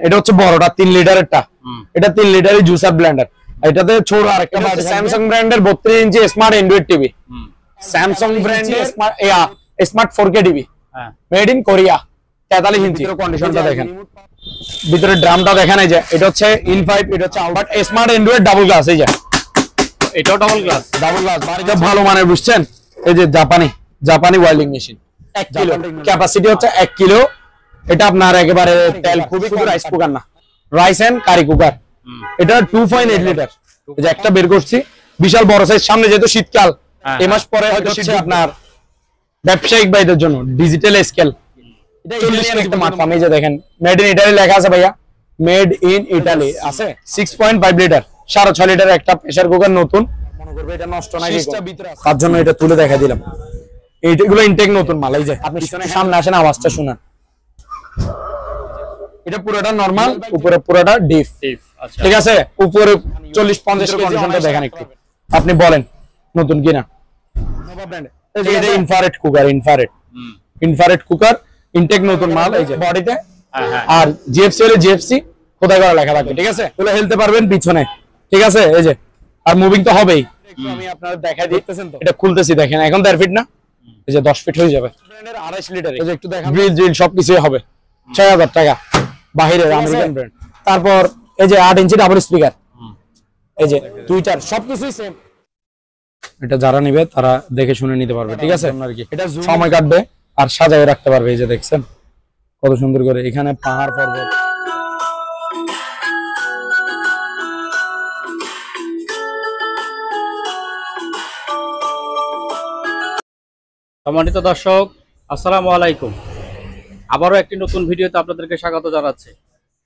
এটা হচ্ছে বড়টা 3 লিটারেরটা, এটা 3 লিটারের জুসার ব্লেন্ডার। এটাতে ছোট আরেকটা স্যামসাং ব্র্যান্ডের 32 ইঞ্চি স্মার্ট অ্যান্ড্রয়েড টিভি, স্যামসাং ব্র্যান্ডের smart 4K TV, made in Korea, 43 ইঞ্চি। কন্ডিশনটা দেখেন, ভিতরে ড্রামটা দেখেন, এই যে এটা হচ্ছে ইন5, এটা হচ্ছে out smart Android double glass. এই যে এটাও ডাবল গ্লাস, বাড়িতে ভালো মানের, বুঝছেন? এই যে জাপানি ওয়েল্ডিং মেশিন, 1 কিলো ক্যাপাসিটি হচ্ছে 1 কিলো। এটা আপনার একেবারে তেল, খুবই রাইস কুকার না, রাইস এন্ড কারি কুকার। এটা 2.8 লিটার। এই যে একটা বের করছি, বিশাল বড় সাইজ। সামনে যেহেতু শীতকাল, এই মাস পরে হয়তো হচ্ছে আপনার ব্যবসায়িক বাইদের জন্য ডিজিটাল স্কেল। এটা ইটালিয়ান একটা মাঠফার্ম। এই যে দেখেন মেড ইন ইটালি লেখা আছে ভাইয়া, মেড ইন ইটালি আছে। 6.5 লিটার, 6.5 লিটার একটা প্রেসার কুকার নতুন। মনে করবে এটা নষ্ট নাই, তার জন্য এটা তুলে দেখা দিলাম। এইগুলো ইনটেক নতুন মাল। এই যে আপনি সামনে আসেন, আওয়াজটা শুনেন। এটা পুরোটা নরমাল, উপরে পুরোটা ডিপ। ঠিক আছে, উপরে 40-50 এর কন্ডিশনটা দেখেন একটু, আপনি বলেন নতুন কিনা। এটা ইনফ্রারেড কুকার, ইনফ্রারেড কুকার, ইনটেক নতুন মাল। এই যে বডিতে, আর জিএফসি হলে জিএফসি খোদাই করা লেখা থাকবে। ঠিক আছে, এগুলো হেলতে পারবেন পিছনে। ঠিক আছে, এই যে আর মুভিং তো হবেই। আমি আপনাদের দেখাই দিতেছেন তো, এটা খুলতেছি দেখেন, এখন 1.5 ফিট না, এই যে 10 ফিট হয়ে যাবে। ব্র্যান্ডের 2.5 লিটার। এই যে একটু দেখেন, গ্রিল সবকিছুই হবে 6000 টাকা, বাহিরের আমেরিকান ব্র্যান্ড। তারপর এই যে 8 ইঞ্চি ডাবল স্পিকার, এই যে টুইটার, সবকিছুই সেম। এটা যারা নিবে তারা দেখে শুনে নিতে পারবে। ঠিক আছে, এটা সময় কাটবে আর সাজায় রাখতে পারবে। এই যে দেখছেন কত সুন্দর করে, এখানে পাহাড় পর্বত। সম্মানিত দর্শক, আসসালামু আলাইকুম। আবারও একটি নতুন ভিডিওতে আপনাদেরকে স্বাগত জানাচ্ছি।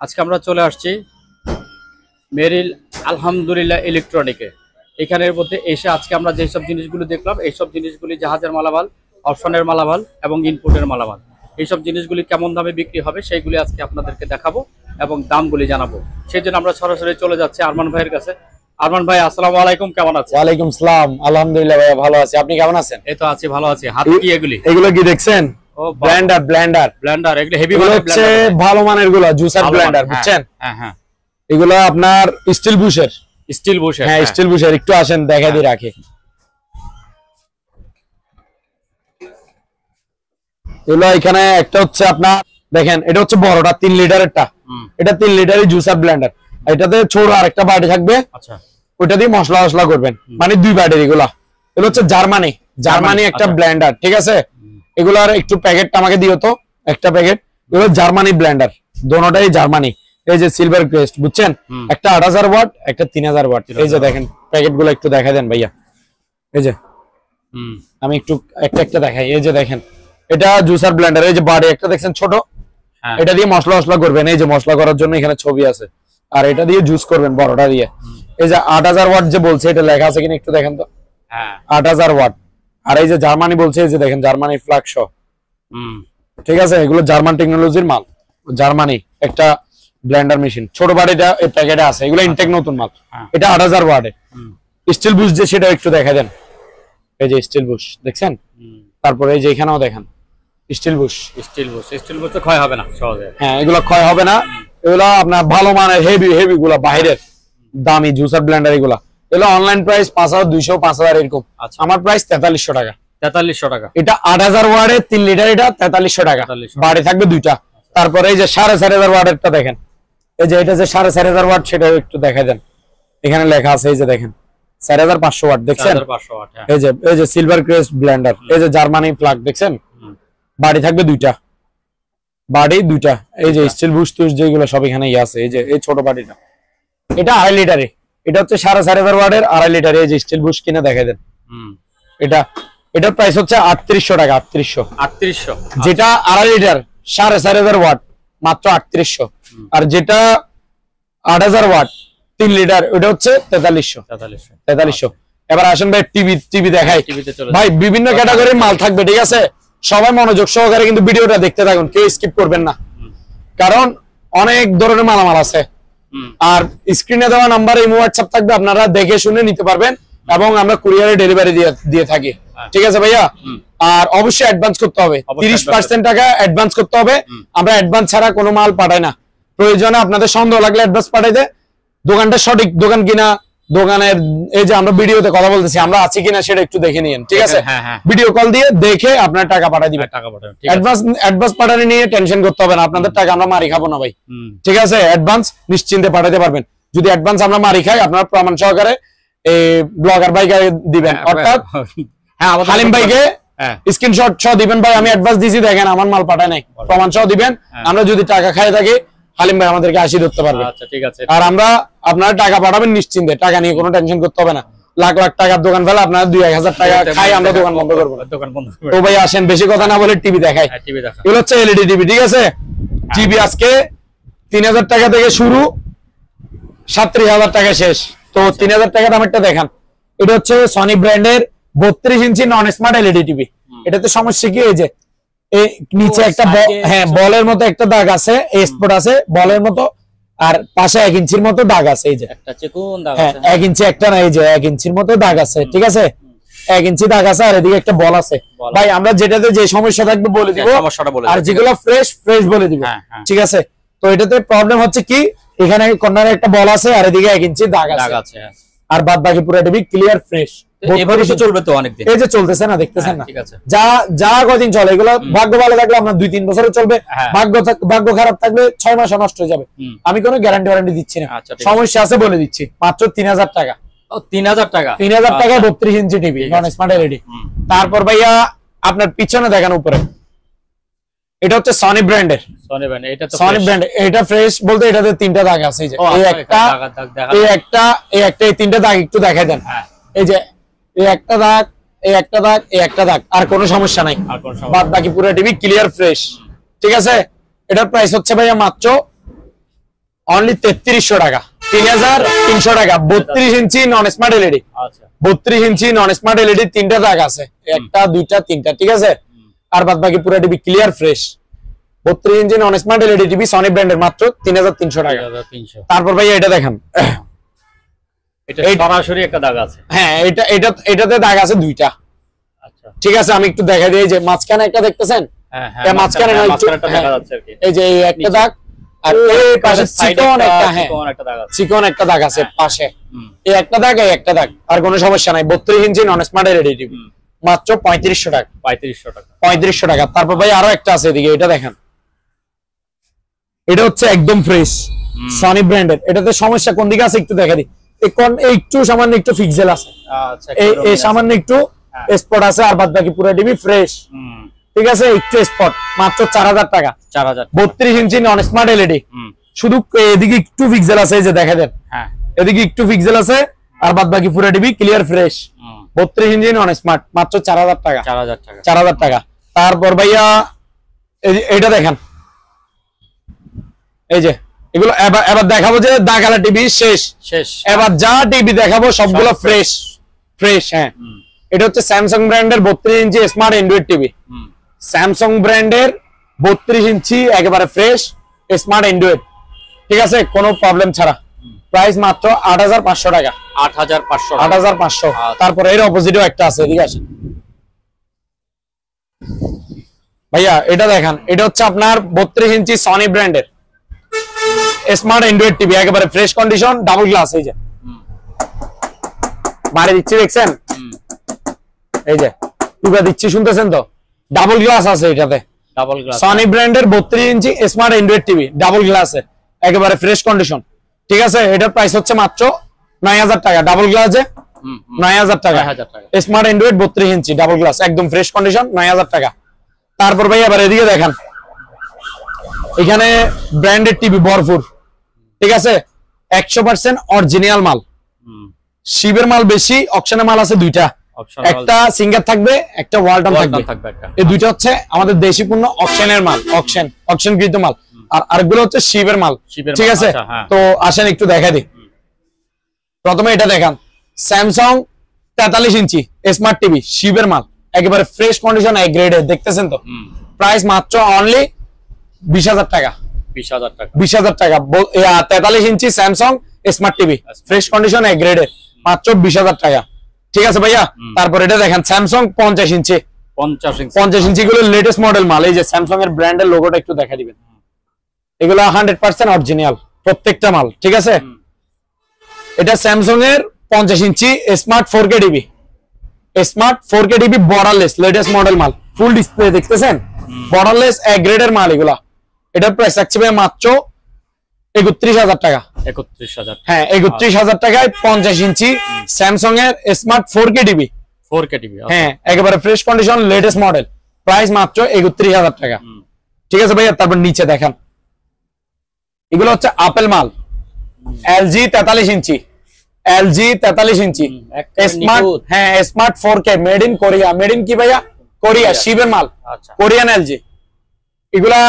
আজকে আমরা চলে আসছি মেরিল আলহামদুলিল্লাহ ইলেকট্রনিকে। এখানের মধ্যে এসে আজকে আমরা যেসব জিনিসগুলো দেখলাম, এইসব জিনিসগুলি জাহাজের মালামাল, অপশনের মালামাল এবং ইনপুটের মালামাল। এইসব জিনিসগুলি কেমন দামে বিক্রি হবে সেইগুলি আজকে আপনাদেরকে দেখাবো এবং দামগুলি জানাবো। সেই জন্য আমরা সরাসরি চলে যাচ্ছি আরমান ভাইয়ের কাছে। আরমান ভাই, আসসালামু আলাইকুম, কেমন আছেন? ওয়ালাইকুম সালাম, আলহামদুলিল্লাহ ভাইয়া ভালো আছি, আপনি কেমন আছেন? এই তো আছি, ভালো আছি। হাতে কি এগুলি? এগুলো কি দেখছেন? ব্লেন্ডার। এগুলো হেভি মানের, হচ্ছে ভালো মানের গুলো জুসার ব্লেন্ডার, বুঝছেন? হ্যাঁ, এগুলো আপনার স্টিল বুশের। হ্যাঁ, স্টিল বুশের। একটু আসেন দেখা দিয়ে রাখে। এগুলো এখানে একটা হচ্ছে আপনার দেখেন, এটা হচ্ছে বড়টা 3 লিটারেরটা, এটা 3 লিটারের জুসার ব্লেন্ডার। এটাতে ছোট আরেকটা বাটি থাকবে, আচ্ছা, ওইটা দিয়ে মশলা করবেন, মানে 2 বাটির। এগুলো হচ্ছে জার্মানি একটা ব্লেন্ডার। ঠিক আছে, এগুলার একটু প্যাকেটটা আমাকে দিও তো, একটা প্যাকেট। এগুলো জার্মানি ব্লেন্ডার, দোনোটাই জার্মানি। এই যে সিলভার ক্রেস্ট, বুঝছেন? একটা 8000 ওয়াট, একটা 3000 ওয়াট। এই যে দেখেন প্যাকেটগুলো একটু দেখা দেন ভাইয়া। এই যে আমি একটু একটা দেখাই। এই যে দেখেন, এটা জুসার ব্লেন্ডার। এই যে বাড়ি একটা দেখছেন ছোট, এটা দিয়ে মশলা করবেন। এই যে মশলা করার জন্য এখানে ছবি আছে, আর এটা দিয়ে জুস করবেন বড়টা দিয়ে। এই যে 8000 ওয়াট যে বলছে, এটা লেখা আছে কিনা একটু দেখেন তো। 8000 ওয়াট। আর এই যে জার্মানি বলছে, এই যে দেখেন জার্মানি ফ্ল্যাগ শো। ঠিক আছে, এগুলো জার্মান টেকনোলজির মাল, জার্মানি একটা ব্লেন্ডার মেশিন। ছোট বাড়িটা এই প্যাকেটে আছে, এগুলো ইনটেক নতুন মাল। এটা 8000 ওয়াটে। স্টিল বুশ যে, সেটা একটু দেখা দেন। এই যে স্টিল বুশ দেখছেন, তারপরে এই যে এখানেও দেখেন স্টিল বুশ তো ক্ষয় হবে না সহজে। হ্যাঁ, এগুলো ক্ষয় হবে না। এগুলো আপনার ভালো মানের হেভি গুলা, বাইরের দামি জুসার ব্লেন্ডার। এগুলো অনলাইন প্রাইস 5200, 5000 এরকম। আমার প্রাইস 4300 টাকা। 4300 টাকা। এটা 8000 ওয়াটের 3 লিটার, এটা 4300 টাকা। বাড়ি থাকবে 2টা। তারপরে এই যে 4500 ওয়াটেরটা দেখেন, এই যে এটা যে 4500 ওয়াট, সেটা একটু দেখা দেন। এখানে লেখা আছে, এই যে দেখেন 4500 ওয়াট, দেখছেন? এই যে সিলভার ক্রেস্ট ব্লেন্ডার, এই যে জার্মানি ফ্ল্যাগ, দেখছেন? বাড়ি থাকবে 2টা, এই যে স্টিল বুশ টুস যেগুলো সব এখানেই আছে। এই যে এই ছোট বাটিটা, এটা 2.5 লিটারে। এটা হচ্ছে 4500 ওয়াটের 2.5 লিটারে। এই যে স্টিল বুশ কিনে দেখাই দেন। এটার প্রাইস হচ্ছে 3800 টাকা। 3800। যেটা 2.5 লিটার 4500 ওয়াট, মাত্র 3800। আর যেটা 8000 ওয়াট 3 লিটার, ওটা হচ্ছে 4300। এবার আসেন ভাই, টিভি দেখাই ভাই। বিভিন্ন ক্যাটাগরির মাল থাকবে, ঠিক আছে? সবাই মনোযোগ সহকারে কিন্তু ভিডিওটা দেখতে থাকুন, কেউ স্কিপ করবেন না, কারণ অনেক ধরনের মালামাল আছে। আর স্ক্রিনে দেওয়া নাম্বার, এই হোয়াটসঅ্যাপ থাকবে, আপনারা দেখে শুনে নিতে পারবেন এবং আমরা কুরিয়ারে ডেলিভারি দিয়ে থাকি। ঠিক আছে ভাইয়া? আর অবশ্যই অ্যাডভান্স করতে হবে, 30% টাকা অ্যাডভান্স করতে হবে। আমরা অ্যাডভান্স ছাড়া কোনো মাল পাঠাই না। প্রয়োজনে আপনাদের সন্দেহ লাগলে অ্যাডভান্স পাঠাইতে, দোকানটা সঠিক দোকান কিনা, দোকানের এই যে আমরা ভিডিওতে কথা বলতেছি আমরা আছি কিনা সেটা একটু দেখে নিন, ঠিক আছে? ভিডিও কল দিয়ে দেখে আপনার টাকা পাঠিয়ে দিবেন। অ্যাডভান্স পাঠানো নিয়ে টেনশন করতে হবে না, আপনাদের টাকা আমরা মারি খাবো না ভাই, ঠিক আছে? অ্যাডভান্স নিশ্চিন্তে পাঠাতে পারবেন। যদি অ্যাডভান্স আমরা মারি খাই, আপনারা প্রমাণ সহকারে এই ব্লগার ভাইকে দিবেন, অর্থাৎ হালিম ভাইকে স্ক্রিনশট সহ দিবেন, ভাই আমি অ্যাডভান্স দিছি দেখেন আমার মাল পাঠায় নাই, প্রমাণ সহ দিবেন। আমরা যদি টাকা খাই থাকি হালিম ভাই আমাদেরকে হাসি ধরতে পারবে। আচ্ছা ঠিক আছে। আর আমরা আপনারা টাকা পাঠাবেন নিশ্চিন্তে, টাকা নিয়ে কোনো টেনশন করতে হবে না। লাখ লাখ টাকার দোকান ফেলে আপনারা 2-1000 টাকা খাই আমরা দোকান বন্ধ করবো। তো ভাই আসেন বেশি কথা না বলে টিভি দেখাই। এগুলো হচ্ছে এলইডি টিভি, ঠিক আছে? টিভি আজকে 3000 টাকা থেকে শুরু, 37,000 টাকা শেষ। তো 3000 টাকা দামেরটা দেখান। এটা হচ্ছে সনি ব্র্যান্ডের 32 ইঞ্চি নন স্মার্ট এলইডি টিভি। এটাতে সমস্যা কি, এই যে এই নিচে একটা বলের মতো একটা দাগ আছে, স্পট আছে বলের মতো, আর পাশে 1 ইঞ্চির মতো দাগ আছে, এই যে একটা চিকন দাগ আছে। 1 ইঞ্চি একটা না, এই যে 1 ইঞ্চির মতো দাগ আছে, ঠিক আছে? 1 ইঞ্চি দাগ আছে, আর এদিকে একটা বল আছে। ভাই আমরা যেটাতে যে সমস্যা থাকবে বলে দিব, আর যেগুলো ফ্রেশ বলে দিব, ঠিক আছে? তো এটাতে প্রবলেম হচ্ছে কি, এখানে কর্নারে একটা বল আছে, আর এদিকে 1 ইঞ্চি দাগ আছে, আর বাদ বাকি পুরো টিভি ক্লিয়ার ফ্রেশ। এভাবে তো চলবে তো অনেকদিন। এই যে চলতেছে না, দেখতেছেন না? ঠিক আছে। যা কদিন চলে, এগুলো ভাগ্য ভালো থাকলে আপনার 2-3 বছরও চলবে, ভাগ্য খারাপ থাকলে 6 মাসে নষ্ট হয়ে যাবে। আমি কোনো গ্যারান্টি দিচ্ছি না, সমস্যা আছে বলে দিচ্ছি। মাত্র 3000 টাকা। 3000 টাকা 3000 টাকায় 32 ইঞ্চি টিভি নন স্মার্ট এলইডি। তারপর ভাইয়া আপনার পিছনে দেখেন উপরে, এটা হচ্ছে সনি ব্র্যান্ডের। সনি ব্র্যান্ড, এটা ফ্রেশ বলতে এটাতে 3টা দাগ আছে, এই যে এই একটা, এই 3টা দাগ একটু দেখাই দেন। এই যে এই একটা দাগ, এই একটা দাগ, এই একটা দাগ, আর কোনো সমস্যা নাই, বাদ বাকি পুরো টিভি ক্লিয়ার ফ্রেশ, ঠিক আছে? এটার প্রাইস হচ্ছে ভাইয়া মাত্র অনলি 3300 টাকা, 3300 টাকা। 32 ইঞ্চি নন স্মার্ট এলইডি, 32 ইঞ্চি নন স্মার্ট এলইডি, 3টা দাগ আছে, একটা, দুইটা, 3টা, ঠিক আছে? আর বাদ বাকি পুরো টিভি ক্লিয়ার ফ্রেশ। 32 ইঞ্চি non smart LED TV Sony ব্র্যান্ডের, মাত্র 3300 টাকা। তারপর ভাইয়া এটা দেখেন, এটা সরাসরি একটা দাগ আছে। হ্যাঁ, এটাতে দাগ আছে 2টা। আচ্ছা ঠিক আছে, আমি একটু দেখাই দিই। যে মাঝখানে একটা দেখতেছেন, হ্যাঁ মাঝখানে না, একটু দেখা যাচ্ছে আর কি। এই যে এই একটা দাগ, আর এই পাশে চিকন একটা, হ্যাঁ চিকন একটা দাগ আছে পাশে, এই একটা দাগ, এই একটা দাগ, আর কোনো সমস্যা নাই। 32 ইঞ্চি নন স্মার্ট এলইডি টিভি, মাত্র 3500 টাকা। 3500 টাকা। তারপর ভাই আরো একটা আছে এদিকে, এটা দেখেন, এটা হচ্ছে একদম ফ্রেশ সনি ব্র্যান্ডের। এটাতে সমস্যা কোন দিকে আছে একটু দেখা দিই। একটু সামান্য একটু পিক্সেল আছে, এই সামান্য একটু স্পট আছে, আর বাদ বাকি পুরো টিভি ফ্রেশ, ঠিক আছে? একটু স্পট, মাত্র 4000 টাকা। 32 ইঞ্চি নন স্মার্ট এলইডি, শুধু এদিকে একটু পিক্সেল আছে, এই যে দেখা দেন, এদিকে একটু পিক্সেল আছে, আর বাদ বাকি পুরো টিভি ক্লিয়ার ফ্রেশ। 32 ইঞ্চি নন স্মার্ট, মাত্র 4000 টাকা। 4000 টাকা। তারপর ভাইয়া এটা দেখেন, এই যে এগুলো এবার দেখাবো যে দাগালা টিভি শেষ। এবার যা টিভি দেখাবো সবগুলো ফ্রেশ। হ্যাঁ, এটা হচ্ছে স্যামসাং ব্র্যান্ডের 32 ইঞ্চি স্মার্ট অ্যান্ড্রয়েড টিভি। স্যামসাং ব্র্যান্ডের 32 ইঞ্চি একেবারে ফ্রেশ স্মার্ট অ্যান্ড্রয়েড, ঠিক আছে? কোনো প্রবলেম ছাড়া। প্রাইস মাত্র 8500 টাকা। 8500। তারপরে এর অপোজিটেও একটা আছে, এদিকে আসেন ভাইয়া। এটা দেখেন, এটা হচ্ছে আপনার 32 ইঞ্চি সনি ব্র্যান্ডের স্মার্ট অ্যান্ড্রয়েড টিভি, একেবারে ফ্রেশ কন্ডিশন, ডাবল গ্লাস। এই যে মারে দিচ্ছি, দেখছেন? এই যে টুকা দিচ্ছি, শুনতেছেন তো? ডাবল গ্লাস আছে এটাতে, সনি ব্র্যান্ডের 32 ইঞ্চি স্মার্ট অ্যান্ড্রয়েড টিভি, ডাবল গ্লাসে, একেবারে ফ্রেশ কন্ডিশন, ঠিক আছে? এটার প্রাইস হচ্ছে মাত্র 9000 টাকা। ডাবল গ্লাসে 9000 টাকা। স্মার্ট অ্যান্ড্রয়েড 32 ইঞ্চি ডাবল গ্লাস, একদম ফ্রেশ কন্ডিশন, 9000 টাকা। তারপর ভাই আবার এদিকে দেখেন, এখানে ব্র্যান্ডেড টিভি ভরপুর, ঠিক আছে? 100% অরিজিনাল মাল, শিবের মাল বেশি, অকশনের মাল আছে 2টা, একটা সিঙ্গার থাকবে, একটা ওয়ালটন থাকবে। এই 2টা হচ্ছে আমাদের দেশি পণ্য, অকশনের মাল, অকশনকৃত মাল, আর আরেকগুলো হচ্ছে শিবের মাল, ঠিক আছে? তো আসেন একটু দেখা দিই। প্রথমে এটা দেখান, স্যামসাং 43 ইঞ্চি স্মার্ট টিভি, শিবের মাল, একেবারে ফ্রেশ কন্ডিশন, এ গ্রেডের, দেখতেছেন তো? প্রাইস মাত্র অনলি 20000 টাকা। 20000 টাকা। 43 ইঞ্চি Samsung smart TV, fresh condition, A গ্রেডের, মাত্র 20000 টাকা, ঠিক আছে ভাইয়া? তারপর এটা দেখেন, স্যামসাং 50 ইঞ্চি। 50 ইঞ্চি গুলো লেটেস্ট মডেল মাল। এই যে স্যামসাং এর ব্র্যান্ডের লোগোটা একটু দেখা দিবেন, এগুলো 100% অরিজিনাল প্রত্যেকটা মাল, ঠিক আছে। এটা স্যামসাং এর 50 ইঞ্চি smart 4K TV, smart 4K TV borderless latest model মাল, ফুল ডিসপ্লে দেখতেছেন, বর্ডারলেস এ গ্রেডের মাল এগুলা। এটার প্রাইস থাকছে ভাই মাত্র 31,000 টাকা। 31,000, হ্যাঁ 31,000 টাকায় 50 ইঞ্চি স্যামসাং এর smart 4K TV, 4K TV, হ্যাঁ একেবারে fresh condition latest model, price মাত্র 31,000 টাকা, ঠিক আছে ভাইয়া। তারপর নিচে দেখেন, এগুলো হচ্ছে আপেল মাল, LG 43 ইঞ্চি, LG 43 ইঞ্চি স্মার্ট, হ্যাঁ smart 4K made in Korea, made in কি ভাইয়া? কোরিয়া, শিবের মাল, কোরিয়ান LG। এগুলা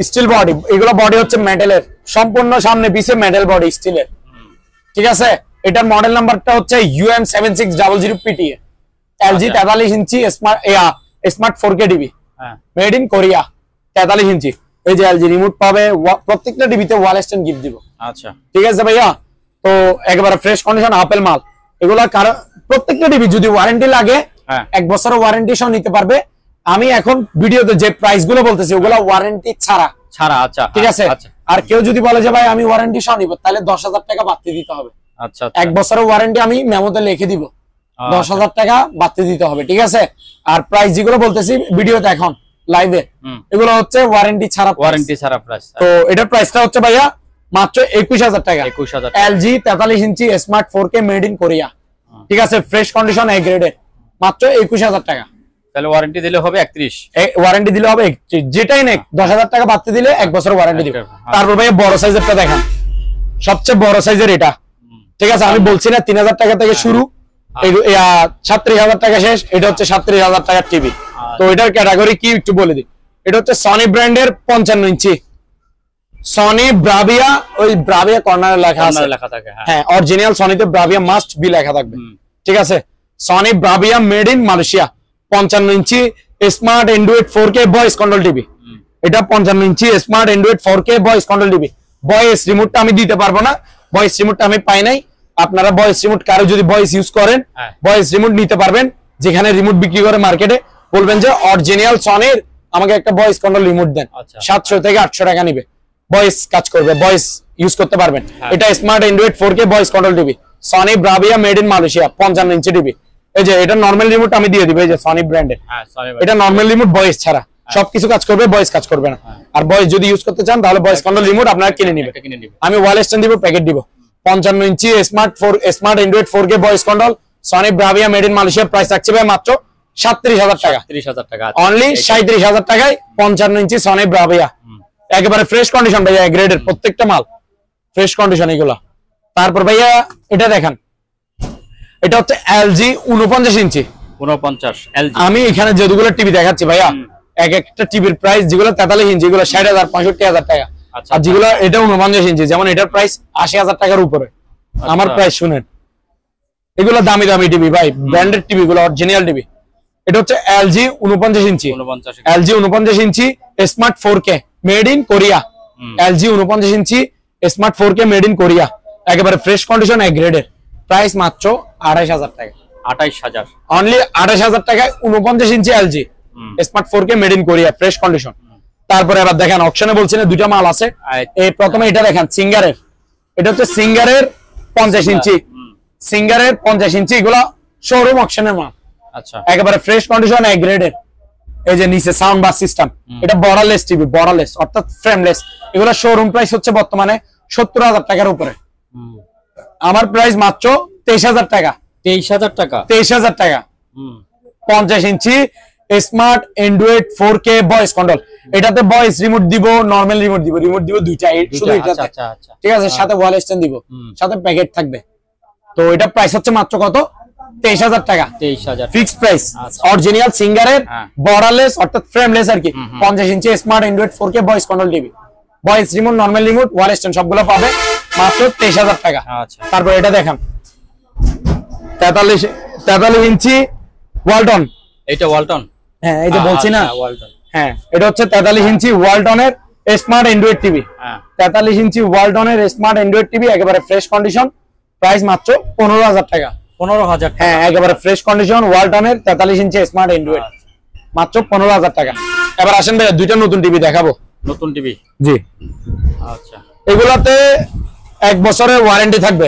স্টিল বডি, এগুলো বডি হচ্ছে মেটালের, সম্পূর্ণ সামনে পিছে মেটাল বডি স্টিলের, ঠিক আছে। এটার মডেল নাম্বারটা হচ্ছে UM7600PTA, LG 43 inch smart 4K TV made in Korea 43 ইঞ্চি। এই যে LG রিমোট পাবে, প্রত্যেকটা টিভিতে ওয়াল স্ট্যান্ড গিফট দিব, আচ্ছা ঠিক আছে ভাইয়া। তো একেবারে ফ্রেশ কন্ডিশন আপেল মাল এগুলা, কারণ প্রত্যেকটা টিভি যদি ওয়ারেন্টি লাগে 1 বছরের ওয়ারেন্টি সহ নিতে পারবে। আমি এখন ভিডিওতে যে প্রাইস গুলো বলতেছি ওগুলা ওয়ারেন্টি ছাড়া, আচ্ছা ঠিক আছে। আর কেউ যদি বলে যে ভাই আমি ওয়ারেন্টি সহ নিব, তাহলে 10,000 টাকা বাড়তি দিতে হবে। আচ্ছা, 1 বছরের ওয়ারেন্টি আমি মেমোতে লিখে দিব, 10,000 টাকা বাড়তি দিতে হবে, ঠিক আছে। আর প্রাইস যেগুলো বলতেছি ভিডিওতে এখন লাইভে, এগুলো হচ্ছে ওয়ারেন্টি ছাড়া প্রাইস। তো এটার প্রাইসটা হচ্ছে ভাইয়া মাত্র 21,000 টাকা। 21,000 LG 43 inch smart 4K made in Korea, ঠিক আছে, ফ্রেশ কন্ডিশন এ গ্রেডের, মাত্র 21,000 টাকা। তাহলে ওয়ারেন্টি দিলে হবে 31, ওয়ারেন্টি দিলে হবে 31, যেটাই নেক 10,000 টাকা বাড়তি দিলে 1 বছর ওয়ারেন্টি দিবে। তারপর ভাই বড় সাইজেরটা দেখেন, সবচেয়ে বড় সাইজের এটা, ঠিক আছে। আমি বলছি না 3,000 টাকা থেকে শুরু, 37,000 টাকা শেষ। এটা হচ্ছে 37,000 টাকার টিভি। তো এটার ক্যাটাগরি কি একটু বলে দিই। এটা হচ্ছে সনি ব্র্যান্ডের 55 ইঞ্চি, সনি ব্রাভিয়া, ওই ব্রাভিয়া কর্নারে লেখা আছে, হ্যাঁ অরিজিনাল সনিতে ব্রাভিয়া মাস্ট বি লেখা থাকবে, ঠিক আছে। Sony Bravia made in Malaysia 55 inch smart Android 4K voice control TV. এটা 55 ইঞ্চি smart Android 4K voice control TV. Voice রিমোটটা আমি দিতে পারবো না, ভয়েস রিমোটটা আমি পাই নাই। আপনারা ভয়েস রিমোট কারো যদি ভয়েস ইউজ করেন, ভয়েস রিমোট নিতে পারবেন। যেখানে রিমোট বিক্রি করে মার্কেটে বলবেন যে অরিজিনাল সনির আমাকে একটা ভয়েস কন্ট্রোল রিমোট দেন, 700 থেকে 800 টাকা নিবে, ভয়েস কাজ করবে, ভয়েস ইউজ করতে পারবেন। এটা smart Android 4K voice control TV, Sony Bravia made in Malaysia 55 inch TV. এই যে এটা নরমাল রিমোট আমি দিয়ে দিব, এই যে সনি ব্র্যান্ডের, এটা নরমাল রিমোট ভয়েস ছাড়া সবকিছু কাজ করবে, ভয়েস কাজ করবে না। আর ভয়েস যদি ইউজ করতে চান তাহলে ভয়েস কন্ট্রোল রিমোট আপনারা কিনে নেবেন। আমি ওয়াল স্ট্যান্ড দিব, প্যাকেট দিব। 55 ইঞ্চি smart Android 4K voice control Sony Bravia made in Malaysia, price থাকছে ভাই মাত্র 37,000 টাকা, 30,000 টাকা, অনলি 37,000 টাকায় 55 ইঞ্চি সনি ব্রাভিয়া, একেবারে ফ্রেশ কন্ডিশন ভাইয়া, গ্রেডের প্রত্যেকটা মাল ফ্রেশ কন্ডিশন এগুলা। তারপর ভাইয়া এটা দেখেন, এটা হচ্ছে LG 49 ইঞ্চি, 49 LG। আমি এখানে যেগুলো টিভি দেখাচ্ছি ভাইয়া, এক একটা টিভির প্রাইস যেগুলো 43 ইঞ্চি এগুলো 60,000 65,000 টাকা, আর যেগুলো এটা 49 ইঞ্চি যেমন এটার প্রাইস 80,000 টাকার উপরে। আমার প্রাইস শুনেন, এগুলো দামি দামি টিভি ভাই, ব্র্যান্ডেড টিভি গুলো, অরিজিনাল টিভি। এটা হচ্ছে LG 49 inch, LG 49 inch smart 4K made in Korea, LG 49 inch smart 4K made in Korea, একেবারে ফ্রেশ কন্ডিশন এ গ্রেডের, প্রাইস মাত্র 28,000 টাকা, 28,000, অনলি 28,000 টাকায় 49 ইঞ্চি LG smart 4K made in Korea, fresh condition. তারপরে আবার দেখেন অপশনে বলছি না দুইটা মাল আছে, এই প্রথমে এটা দেখেন সিঙ্গারের, এটা হচ্ছে সিঙ্গারের 50 ইঞ্চি, সিঙ্গারের 50 ইঞ্চি, এগুলো শোরুম অপশনের মাল, আচ্ছা একেবারে ফ্রেশ কন্ডিশন এ গ্রেডের। এই যে নিচে সাউন্ড বাস সিস্টেম, এটা বর্ডারলেস টিভি, বর্ডারলেস অর্থাৎ ফ্রেমলেস। এগুলো শোরুম প্রাইস হচ্ছে বর্তমানে 70,000 টাকার উপরে, আমার প্রাইস মাত্র 23,000 টাকা, 23,000 টাকা, 23,000 টাকা। 50 ইঞ্চি smart Android 4K voice control, এটাতে ভয়েস রিমোট দিব, নরমাল রিমোট দিব দুইটা, শুধু এটাতে, ঠিক আছে। সাথে ওয়াল স্ট্যান্ড দিব, সাথে প্যাকেট থাকবে। তো এটা প্রাইস হচ্ছে মাত্র কত, 23,000 টাকা, 23,000 ফিক্সড প্রাইস। অরিজিনাল সিঙ্গারের বর্ডারলেস অর্থাৎ ফ্রেমলেস আর কি, 50 ইঞ্চি smart Android 4K voice control TV, voice remote, normal remote, wall stand সবগুলো পাবে মাত্র 23,000 টাকা। তারপর এটা দেখেন 43 ইঞ্চি ওয়ালটন, এটা ওয়ালটন, হ্যাঁ এই যে বলছি না ওয়ালটন, হ্যাঁ এটা হচ্ছে 43 ইঞ্চি ওয়ালটনের স্মার্ট অ্যান্ড্রয়েড টিভি, 43 ইঞ্চি ওয়ালটনের স্মার্ট অ্যান্ড্রয়েড টিভি, একেবারে ফ্রেশ কন্ডিশন, প্রাইস মাত্র 15,000 টাকা, 15,000, হ্যাঁ একেবারে ফ্রেশ কন্ডিশন ওয়ালটনের 43 ইঞ্চি স্মার্ট অ্যান্ড্রয়েড, মাত্র 15,000 টাকা। এবার আসেন ভাই দুইটা নতুন টিভি দেখাবো, নতুন টিভি, জি আচ্ছা, এগুলাতে 1 বছরের ওয়ারেন্টি থাকবে,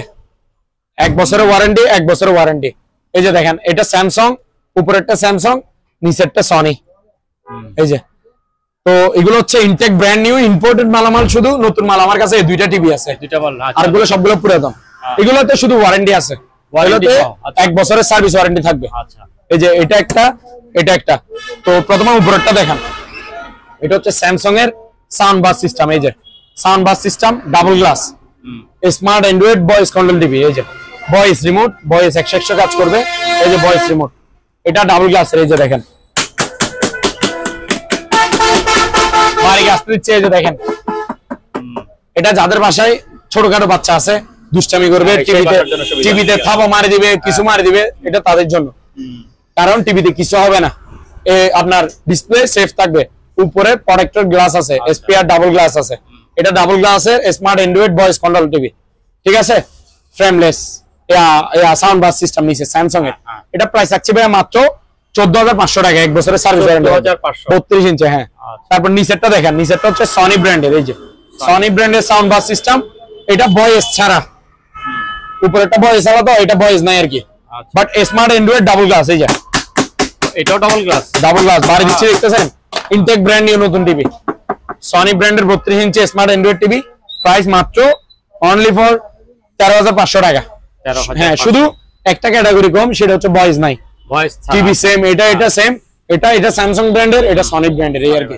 1 বছরের ওয়ারেন্টি, 1 বছরের ওয়ারেন্টি। এই যে দেখেন, এটা স্যামসাং, উপরেরটা স্যামসাং, নিচেরটা সনি। এই যে, তো এগুলো হচ্ছে ইনটেক ব্র্যান্ড নিউ ইম্পোর্টেড মালামাল, শুধু নতুন মাল আমার কাছে এই দুইটা টিভি আছে, দুইটা মাল। আর এগুলো সবগুলো পুরাতন। এগুলোতে শুধু ওয়ারেন্টি আছে, এগুলোতে 1 বছরের সার্ভিস ওয়ারেন্টি থাকবে। আচ্ছা, এই যে এটা একটা, এটা একটা। তো প্রথমে উপরেরটা দেখেন, এটা হচ্ছে স্যামসাং এর সাউন্ড বাস সিস্টেম। এই যে সাউন্ড বাস system, double glass, smart Android voice control TV. এই যে ভয়েস রিমোট, ভয়েস 100 কাজ করবে। এই যে ভয়েস রিমোট, এটা ডাবল গ্লাসের। এই যে দেখেন, বাড়ি আসতে দিচ্ছে। এই যে দেখেন, এটা যাদের বাসায় ছোটখাটো বাচ্চা আছে, দুষ্টামি করবে, টিভিতে থাবা মারি দিবে, কিছু মারি দিবে, এটা তাদের জন্য। কারণ টিভিতে কিছু হবে না, আপনার ডিসপ্লে সেফ থাকবে। উপরে প্রোটেক্টর গ্লাস আছে, এসপিআর ডাবল গ্লাস আছে। এটা ডাবল গ্লাসের smart Android voice control TV, ঠিক আছে, ফ্রেমলেস সাউন্ড বাস সিস্টেম নিচে স্যামসাং এর। এটা প্রাইস থাকছে ভাই মাত্র 14,500 টাকা, 1 বছরের সার্ভিস ওয়ারেন্টি, 32 ইঞ্চি। হ্যাঁ, তারপর নিচেরটা দেখেন, নিচেরটা হচ্ছে সনি ব্র্যান্ডের। এই যে সনি ব্র্যান্ডের সাউন্ড বাস সিস্টেম, এটা ভয়েস ছাড়া, উপরেরটা ভয়েস ছাড়া, তো এটা ভয়েস নাই আর কি, but smart Android double glass. এই যে এটাও ডাবল গ্লাস, ডাবল গ্লাস বাড়ি দিচ্ছে, দেখতেছেন, ইনটেক ব্র্যান্ড নিউ নতুন টিভি, সনি ব্র্যান্ডের 32 ইঞ্চি স্মার্ট অ্যান্ড্রয়েড টিভি। প্রাইস মাত্র অনলি ফর 13,500 টাকা। হ্যাঁ, শুধু একটা ক্যাটাগরি কম, সেটা হচ্ছে ভয়েস নাই, ভয়েস টিভি সেম, এটা সেম, এটা স্যামসাং ব্র্যান্ডের, এটা সনি ব্র্যান্ডের। এই আর কি,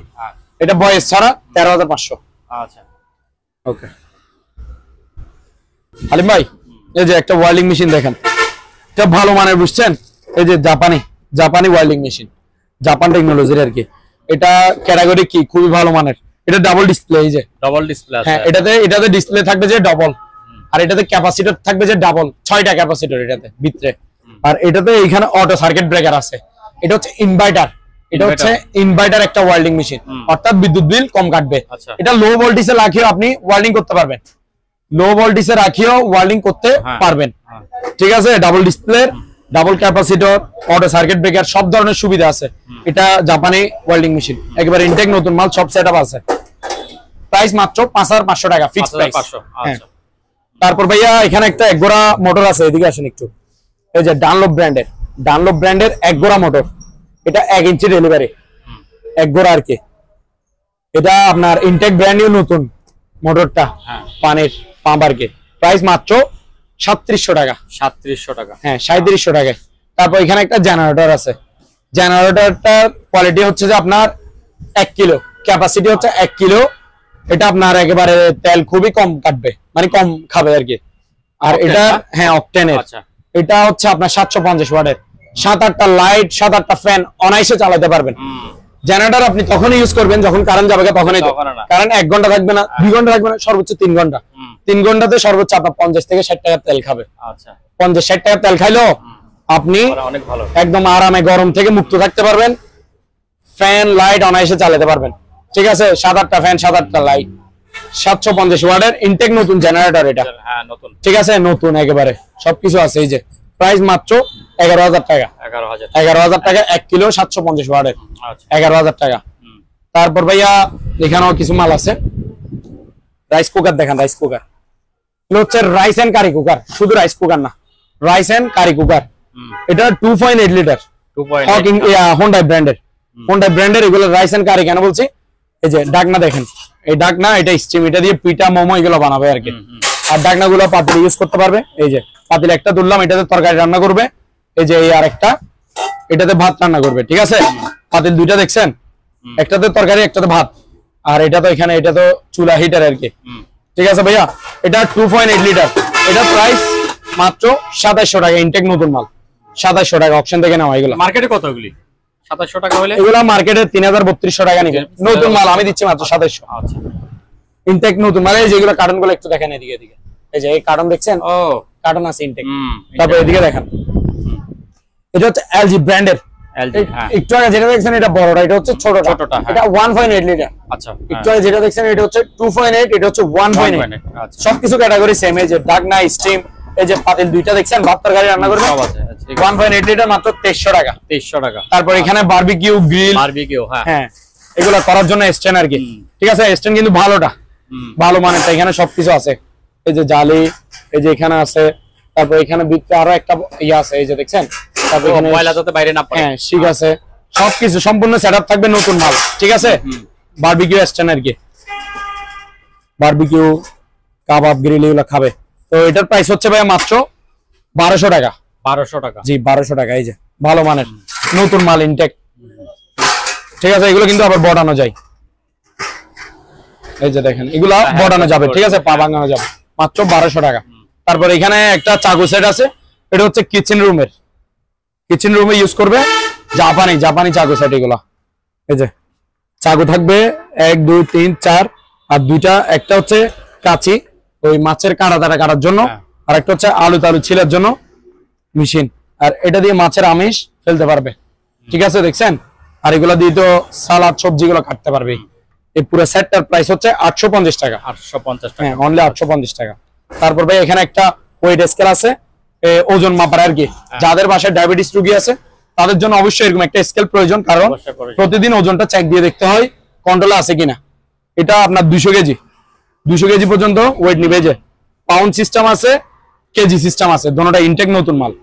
এটা ভয়েস ছাড়া 13,500। আচ্ছা, ওকে আলিম ভাই, এই যে একটা ওয়েল্ডিং মেশিন দেখেন, এটা ভালো মানের, বুঝছেন? এই যে জাপানি ওয়েল্ডিং মেশিন, জাপান টেকনোলজির আর কি। এটা ক্যাটাগরি কি, খুবই ভালো মানের। এটা ডাবল ডিসপ্লে। এই যে ডাবল ডিসপ্লে আছে। হ্যাঁ, এটাতে ডিসপ্লে থাকবে যে ডাবল, আর এটাতে ক্যাপাসিটর থাকবে যে ডাবল, 6টা ক্যাপাসিটর এটাতে ভিতরে। আর এটাতে এইখানে অটো সার্কিট ব্রেকার আছে। এটা হচ্ছে ইনভার্টার, এটা হচ্ছে ইনভার্টার একটা ওয়েল্ডিং মেশিন, অর্থাৎ বিদ্যুৎ বিল কম কাটবে। এটা লো ভোল্টেজে রাখিও আপনি ওয়েল্ডিং করতে পারবেন, লো ভোল্টেজে রাখিও ওয়েল্ডিং করতে পারবেন, ঠিক আছে। Double display, double capacitor, auto circuit breaker, সব ধরনের সুবিধা আছে। এটা জাপানি ওয়েল্ডিং মেশিন, একেবারে ইনটেক নতুন মাল, সব সেটআপ আছে। প্রাইস মাত্র 5,500 টাকা, ফিক্স প্রাইস। আচ্ছা, তারপর ভাইয়া এখানে একটা একগোড়া মোটর আছে, এদিকে আসেন একটু। এই যে ডানলপ ব্র্যান্ডের একগোড়া মোটর, এটা 1 ইঞ্চি ডেলিভারি, একগোড়া আর কি। এটা আপনার ইনটেক ব্র্যান্ড নিউ নতুন মোটরটা, পানির পাম্প আর কি। প্রাইস মাত্র 3700 টাকা, 3700 টাকা। হ্যাঁ, 3700 টাকায়। তারপর এখানে একটা জেনারেটর আছে, জেনারেটরটার কোয়ালিটি হচ্ছে যে আপনার 1 কিলো, ক্যাপাসিটি হচ্ছে 1 কিলো। এটা আপনার একেবারে তেল খুবই কম কাটবে, মানে কম খাবে আর কি। আর এটা হ্যাঁ অকটেনের। এটা হচ্ছে আপনার 750 ওয়াটের, 7-8টা লাইট, 7-8টা ফ্যান অনায়াসে চালাতে পারবেন। জেনারেটর আপনি তখনই ইউজ করবেন যখন কারেন্ট যাবে, তখনই। কারণ 1 ঘন্টা থাকবে না, 2 ঘন্টা থাকবে না, সর্বোচ্চ 3 ঘন্টা। 3 ঘন্টাতে সর্বোচ্চ আপনার 50 থেকে 60 টাকা তেল খাবে। আচ্ছা, 50-60 টাকা তেল খাইলো আপনি একদম আরামে গরম থেকে মুক্ত থাকতে পারবেন। ফ্যান লাইট অনায়াসে চালাতে পারবেন, ঠিক আছে। 7-8টা ফ্যান, 7-8টা লাইট, 750 ওয়াটের ইনটেক নতুন জেনারেটর এটা, ঠিক আছে, নতুন একেবারে সবকিছু আছে। এই যে প্রাইস মাত্র 11,000 টাকা, 11,000 টাকা, 1 কিলো 750 ওয়াটের, 11,000 টাকা। তারপর ভাইয়া এখানেও কিছু মাল আছে। রাইস কুকার দেখেন, রাইস কুকার হচ্ছে রাইস এন্ড কারি কুকার, শুধু রাইস কুকার না, রাইস এন্ড কারি কুকার। এটা 2.8 লিটার, হোন্ডা ব্র্যান্ডের। এগুলো রাইস এন্ড কারি কেন বলছি, এই যে ডাকনা দেখেন, এই ডাকনা, এটা স্টিম, এটা দিয়ে পিঠা মোমো এগুলো বানাবে আর কি। আর ডাকনা গুলো পাতিল ইউজ করতে পারবে। এই যে পাতিল একটা তুললাম, এটাতে তরকারি রান্না করবে। এই যে এই আরেকটা, এটাতে ভাত রান্না করবে, ঠিক আছে। পাতিল দুইটা দেখছেন, একটাতে তরকারি, একটাতে ভাত। আর এটা তো এখানে, এটা তো চুলা হিটার আর কি, ঠিক আছে ভাইয়া। এটা 2.8 লিটার, এটা প্রাইস মাত্র 2700 টাকা, ইনটেক নতুন মাল, 2700 টাকা, অপশন থেকে নেওয়া। এগুলো মার্কেটে কত? এগুলি 2700 টাকা হলে এগুলো মার্কেটে 3,3200 টাকা নিবে। নতুন মাল আমি দিচ্ছি মাত্র 2700। আচ্ছা, ইনটেক নতুন মাল। এই যেগুলো কার্টন গুলো একটু দেখেন, এদিকে এদিকে, এই যে এই কার্টন দেখছেন, ও কার্টন আছে ইনটেক। তারপর এদিকে দেখেন, এটা হচ্ছে এলজি ব্র্যান্ডের। একটু আগে যেটা দেখছেন এটা বড়টা, এটা হচ্ছে ছোটটা, এটা 1.8 লিটার। আচ্ছা, একটু আগে যেটা দেখছেন এটা হচ্ছে 2.8, এটা হচ্ছে 1.8। আচ্ছা, সবকিছু ক্যাটাগরি সেম। এই যে ডাকনা, স্টিম, এই যে পাতিল দুইটা দেখছেন, ভাত তরকারি রান্না করবে, 1.8 লিটার, মাত্র 2300 টাকা, 2300 টাকা। তারপর এখানে বারবিকিউ গ্রিল, হ্যাঁ, এগুলো করার জন্য স্ট্যান্ড আর কি, ঠিক আছে। স্ট্যান্ড কিন্তু ভালোটা, ভালো মানেরটা, এখানে সবকিছু আছে। এই যে জালি, এই যে এখানে আছে, তারপর এখানে ভিতরে আরো একটা ইয়ে আছে, এই যে দেখছেন। তারপর এখানে ময়লা যাতে বাইরে না পড়ে। হ্যাঁ ঠিক আছে, সবকিছু সম্পূর্ণ সেটআপ থাকবে, নতুন মাল, ঠিক আছে। বারবিকিউ স্ট্যান্ড আর কি, বারবিকিউ কাবাব গ্রিল এগুলো খাবে। তো এটার প্রাইস হচ্ছে ভাই মাত্র 1200 টাকা। 1200 টাকা, জি 1200 টাকা। এই যে ভালো মানের নতুন মাল ইনটেক, ঠিক আছে। এগুলো কিন্তু আবার বড়ানো যায়, এই যে দেখেন এগুলা বড়ানো যাবে, ঠিক আছে, পা ভাঙানো যাবে, মাত্র 1200 টাকা। তারপর এখানে একটা চাকু সেট আছে, এটা হচ্ছে কিচেন রুমে ইউজ করবে, জাপানি চাকু সেট এগুলা। এই যে চাকু থাকবে 1 2 3 4, আর দুইটা, একটা হচ্ছে কাঁচি ওই মাছের কাঁটা কাটার জন্য, আর একটা হচ্ছে আলু টালু ছিলার জন্য মেশিন, আর এটা দিয়ে মাছের আমিষ ফেলতে পারবে, ঠিক আছে, দেখছেন। আর এগুলা দিয়ে তো সালাদ সবজিগুলো কাটতে পারবে। এই পুরো সেটটার প্রাইস হচ্ছে 850 টাকা। 850 টাকা, হ্যাঁ অনলি 850 টাকা। তারপর ভাই এখানে একটা ওয়েট স্কেল আছে, ওজন মাপার আর কি। যাদের বাসায় ডায়াবেটিস রোগী আছে তাদের জন্য অবশ্যই এরকম একটা স্কেল প্রয়োজন, কারণ প্রতিদিন ওজনটা চেক দিয়ে দেখতে হয় কন্ট্রোলে আছে কিনা। এটা আপনার 200 কেজি পর্যন্ত ওয়েট নিবে। যে পাউন্ড সিস্টেম আছে, কেজি সিস্টেম আছে, দুটোটা ইনটেক নতুন মাল।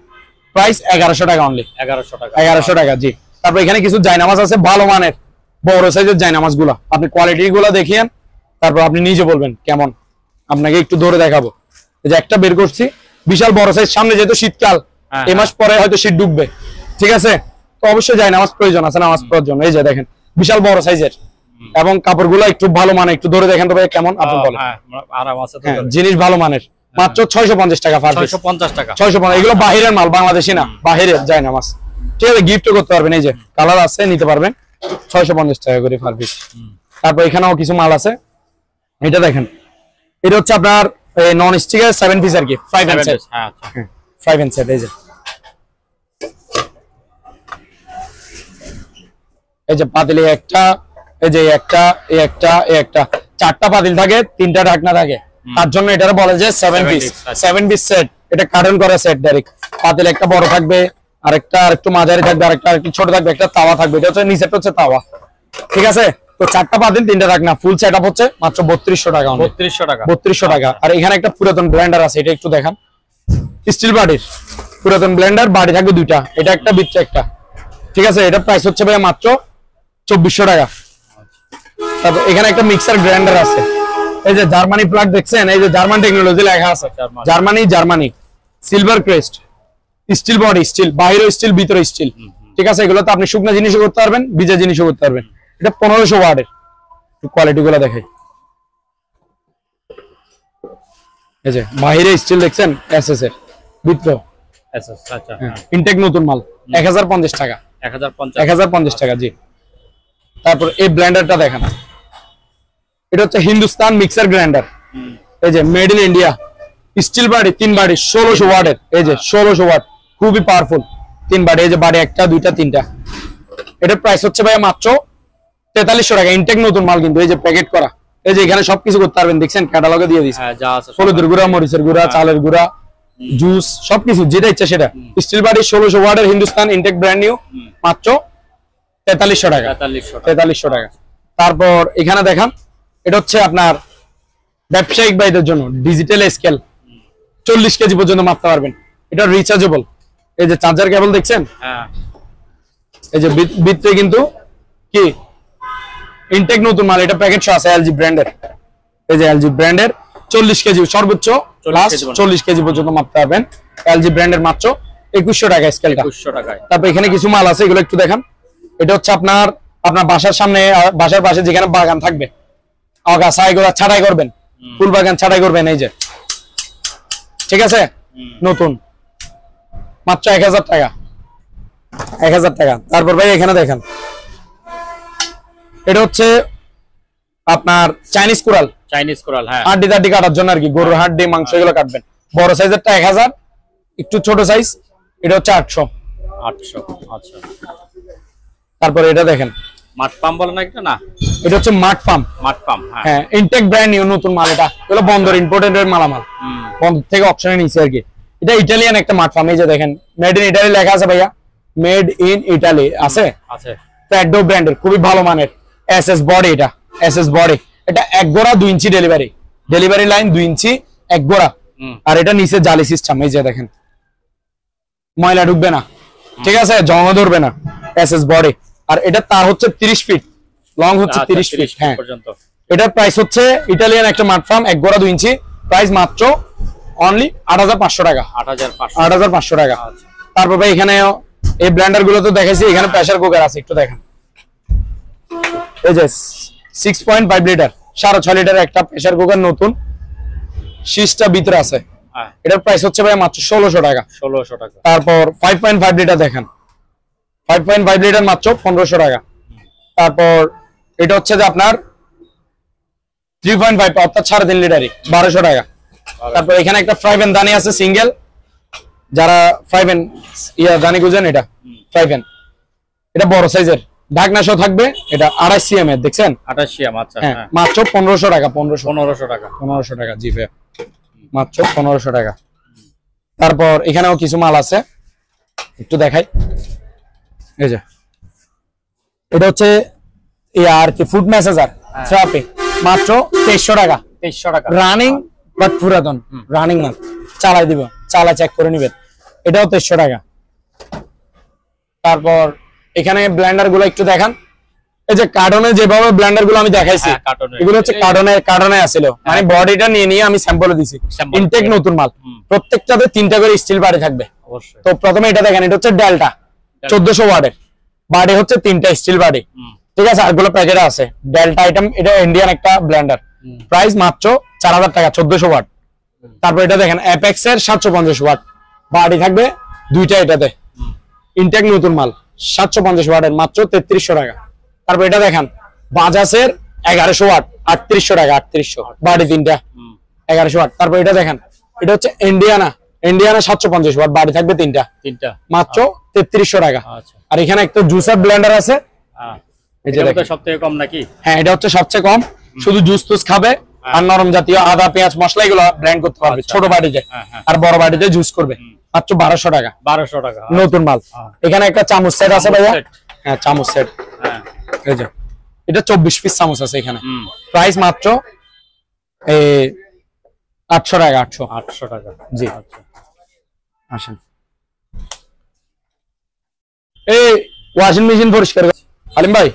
প্রাইস 1100 টাকা অনলি, 1100 টাকা। জি। তারপর এখানে কিছু জায়নামাজ আছে ভালো মানের, বড় সাইজের জায়নামাজ গুলা, আপনি কোয়ালিটি গুলা দেখিয়েন, তারপর আপনি নিজে বলবেন কেমন। আপনাকে একটু ধরে দেখাবো, এই যে একটা বের করছি, বিশাল বড় সাইজ। সামনে যেহেতু শীতকাল, এই মাস পরে হয়তো শীত ডুববে, ঠিক আছে, তো অবশ্যই জায়নামাজ প্রয়োজন আছে নামাজ পড়ার জন্য। এই যে দেখেন বিশাল বড় সাইজের, এবং কাপড়গুলো একটু ভালো মানের, একটু ধরে দেখেন তো ভাই কেমন, আপনি বলেন। জিনিস ভালো মানের, মাত্র 650 টাকা। 650 টাকা, 650। এগুলো বাহিরের মাল, বাংলাদেশি না, বাহিরের জায়নামাজ, ঠিক আছে। গিফট করতে পারবেন, এই যে কালার আছে, নিতে পারবেন, 650 টাকা করে পার পিস। তারপর এখানেও কিছু মাল আছে, এটা দেখেন, এটা হচ্ছে আপনার নন স্টিকের 7 পিস আর কি, 5 and 7। হ্যাঁ আচ্ছা, 5 and 7। এই যে পাতিলে একটা, এই যে একটা 4টা পাতিল থাকে, 3টা ঢাকনা থাকে, তার জন্য এটা বলে যে 7 পিস সেট। এটা কার্টন করা সেট ডাইরেক্ট। পাতিল একটা বড় থাকবে, আরেকটা আরেকটু মাঝারি থাকবে, আরেকটা আরেকটু ছোট থাকবে, একটা তাওয়া থাকবে। এটা হচ্ছে নিচেরটা হচ্ছে তাওয়া, ঠিক আছে। তো 4টা পাতিল 3টা ঢাকনা, ফুল সেটআপ হচ্ছে মাত্র 3200 টাকা। 3200 টাকা। আর এখানে একটা পুরাতন ব্লেন্ডার আছে, এটা একটু দেখান, স্টিল বাড়ির পুরাতন ব্লেন্ডার, বাড়ি থাকবে 2টা, এটা একটা বিচ্ছে একটা, ঠিক আছে। এটা প্রাইস হচ্ছে ভাই মাত্র 2400 টাকা। তারপর এখানে একটা মিক্সার গ্রাইন্ডার আছে, এই যে জার্মানি প্লাগ দেখছেন, এই যে জার্মান টেকনোলজি লেখা আছে, Germany Silver Crest, steel body, steel বাইরে স্টিল ভিতরে স্টিল, ঠিক আছে। এগুলো তো আপনি শুকনা জিনিসও করতে পারবেন, ভিজা জিনিসও করতে পারবেন। এটা 1500 ওয়াটের। কোয়ালিটি গুলো দেখাই, এই যে বাইরে স্টিল দেখছেন, এসএস এর ভিতরে এসএস, আচ্ছা, ইনটেক নতুন মাল, 1050 টাকা। 1050 টাকা, জি। তারপর এই ব্লেন্ডারটা দেখেন, এটা হচ্ছে হিন্দুস্তান মিক্সার গ্রাইন্ডার, এই যে মেড ইন ইন্ডিয়া, স্টিল বাড়ি, 3 বাড়ি, 1600 ওয়াটের। এই যে 1600 ওয়াট, খুবই পাওয়ারফুল। 3 বাড়ি, এই যে বাড়ি একটা, দুইটা, তিনটা। এটার প্রাইস হচ্ছে ভাই মাত্র 4300 টাকা। ইনটেক নতুন মাল কিন্তু, এই যে প্যাকেট করা, এই যে এখানে সবকিছু করতে পারবেন, দেখছেন ক্যাটালগে দিয়ে দিয়েছে, হলুদের গুঁড়া, মরিচের গুঁড়া, চালের গুঁড়া, জুস, সবকিছু যেটা ইচ্ছা সেটা। স্টিল বাড়ি 1600 ওয়াটের হিন্দুস্তান ইনটেক ব্র্যান্ড নিউ, মাত্র 4300 টাকা। 4300 টাকা। তারপর এখানে দেখান, এটা হচ্ছে আপনার ব্যবসায়িক ভাইদের জন্য ডিজিটাল স্কেল, 40 কেজি পর্যন্ত মাপতে পারবেন। এটা রিচার্জেবল, এই যে চার্জার কেবল দেখছেন, এই যে ভিতরে কিন্তু কি ইনটেক নতুন মাল, এটা প্যাকেট সহ আছে, এলজি ব্র্যান্ডের। এই যে এলজি ব্র্যান্ডের 40 কেজি, সর্বোচ্চ 40 কেজি পর্যন্ত মাপতে পারবেন। এলজি ব্র্যান্ডের মাত্র 2100 টাকা স্কেলটা। তারপর এখানে কিছু মাল আছে, এগুলো একটু দেখান। এটা হচ্ছে আপনার বাসার সামনে, বাসার পাশে যেখানে বাগান থাকবে, আগাছা এগুলো ছাঁটাই করবেন, ফুল বাগান ছাঁটাই করবেন, এই যে, ঠিক আছে, নতুন, মাত্র 1000 টাকা। 1000 টাকা। তারপর ভাই এখানে দেখেন, এটা হচ্ছে আপনার চাইনিজ কুড়াল, হ্যাঁ, হাড্ডি টাড্ডি কাটার জন্য আর কি, গরুর হাড্ডি, মাংস এগুলো কাটবেন। বড় সাইজেরটা 1000, একটু ছোট সাইজ এটা হচ্ছে 800। আচ্ছা। তারপর এটা দেখেন, মাঠ পাম্প বলে না, এটা না, এটা হচ্ছে মাঠ পাম্প, হ্যাঁ, ইনটেক ব্র্যান্ড নিউ নতুন মাল। এটা এগুলো বন্দর ইম্পোর্টেড মালামাল, বন্দর থেকে অপশনে নিছে আর কি। এটা ইটালিয়ান একটা মাঠ পাম্প, এই যে দেখেন মেড ইন ইটালি লেখা আছে ভাইয়া, মেড ইন ইটালি আছে। প্যাডো ব্র্যান্ডের, খুবই ভালো মানের, এসএস বডি, এটা এসএস বডি। এটা 1 গোড়া 2 ইঞ্চি ডেলিভারি লাইন 2 ইঞ্চি 1 গোড়া। আর এটা নিচে জালি সিস্টেম, এই যে দেখেন ময়লা ঢুকবে না, ঠিক আছে, জমা ধরবে না, এসএস বডি। আর এটা তার হচ্ছে 30 ফিট লং, হচ্ছে 30 ফিট। হ্যাঁ, এটার প্রাইস হচ্ছে ইটালিয়ান একটা মাড ফার্ম 1 গোড়া 2 ইঞ্চি, প্রাইস মাত্র অনলি 8500 টাকা। 8500 টাকা। তারপর ভাই এখানে এই ব্লেন্ডার গুলো তো দেখাইছি, এখানে প্রেসার কুকার আছে, একটু দেখেন। এই যে 6.5 লিটার 6.5 লিটার একটা প্রেসার কুকার, নতুন শীষটা ভিতরে আছে। এটার প্রাইস হচ্ছে ভাই মাত্র 1600 টাকা। তারপর 5.5 লিটার দেখেন, 5.5 লিটার মাত্র 1500 টাকা। তারপর এটা হচ্ছে যে আপনার 3.5 অর্থাৎ 3.5 লিটারই 1200 টাকা। তারপর এখানে একটা ফ্রাই প্যান দানি আছে সিঙ্গেল, যারা ফ্রাই প্যান দানি খুঁজেন, এটা ফ্রাই প্যান, এটা বড় সাইজের, ঢাকনা সহ থাকবে। এটা 28 সিএম এর, দেখছেন 28 সিএম। আচ্ছা, মাত্র 1500 টাকা। 1500 টাকা। জি ভাই, মাত্র 1500 টাকা। তারপর এখানেও কিছু মাল আছে, একটু দেখাই। এই যে এটা হচ্ছে আর কি ফুড মেসেজার ফ্রাপে, মাত্র 2300 টাকা। 2300 টাকা রানিং, বাট পুরাতন রানিং মাল, চালাই দিব, চালা চেক করে নিবেন। এটাও 2300 টাকা। তারপর এখানে ব্লেন্ডার গুলো একটু দেখান। এই যে কার্টনে যেভাবে ব্লেন্ডার গুলো আমি দেখাইছি, এগুলো হচ্ছে কার্টনে আসছিল, মানে বডিটা নিয়ে আমি স্যাম্পলে দিছি। ইনটেক নতুন মাল, প্রত্যেকটাতে 3টা করে স্টিল বাড়ি থাকবে। তো প্রথমে এটা দেখেন, এটা হচ্ছে ডেল্টা 1400 ওয়াটের বাড়ি, হচ্ছে 3টা স্টিল বাড়ি, ঠিক আছে। আরগুলো প্যাকেটে আছে ডেল্টা আইটেম। এটা ইন্ডিয়ান একটা ব্লেন্ডার, প্রাইস মাত্র 4000 টাকা, 1400 ওয়াট। তারপর এটা দেখেন অ্যাপেক্স এর 750 ওয়াট বাড়ি থাকবে, 2টা এটাতে, ইনটেক নতুন মাল, 750 ওয়াটের, মাত্র 3300 টাকা। তারপর এটা দেখেন বাজাজের 1100 ওয়াট, 3800 টাকা। 3800 বাড়ি 3টা, 1100 ওয়াট। তারপর এটা দেখেন, এটা হচ্ছে ইন্ডিয়ানা 750 ওয়াট বাড়ি থাকবে, 3টা, মাত্র 3300 টাকা। আর এখানে একটা জুসার ব্লেন্ডার আছে, এই যে দেখেন সবথেকে কম নাকি? হ্যাঁ, এটা হচ্ছে সবচেয়ে কম, শুধু জুস টুস খাবে আর নরম জাতীয় আদা পেঁয়াজ মশলা এগুলো ব্লেন্ড করতে পারবে, ছোট বাটিতে। আর বড় বাটিতে জুস করবে, মাত্র 1200 টাকা। 1200 টাকা নতুন মাল। এখানে একটা চামচ সেট আছে ভাইয়া, হ্যাঁ চামচ সেট, এই যে এটা 24 পিস চামচ আছে এখানে, প্রাইস মাত্র 800 টাকা। 800 টাকা, জি। আসেন, এই ওয়াশিং মেশিন পরিষ্কার আলিম ভাই,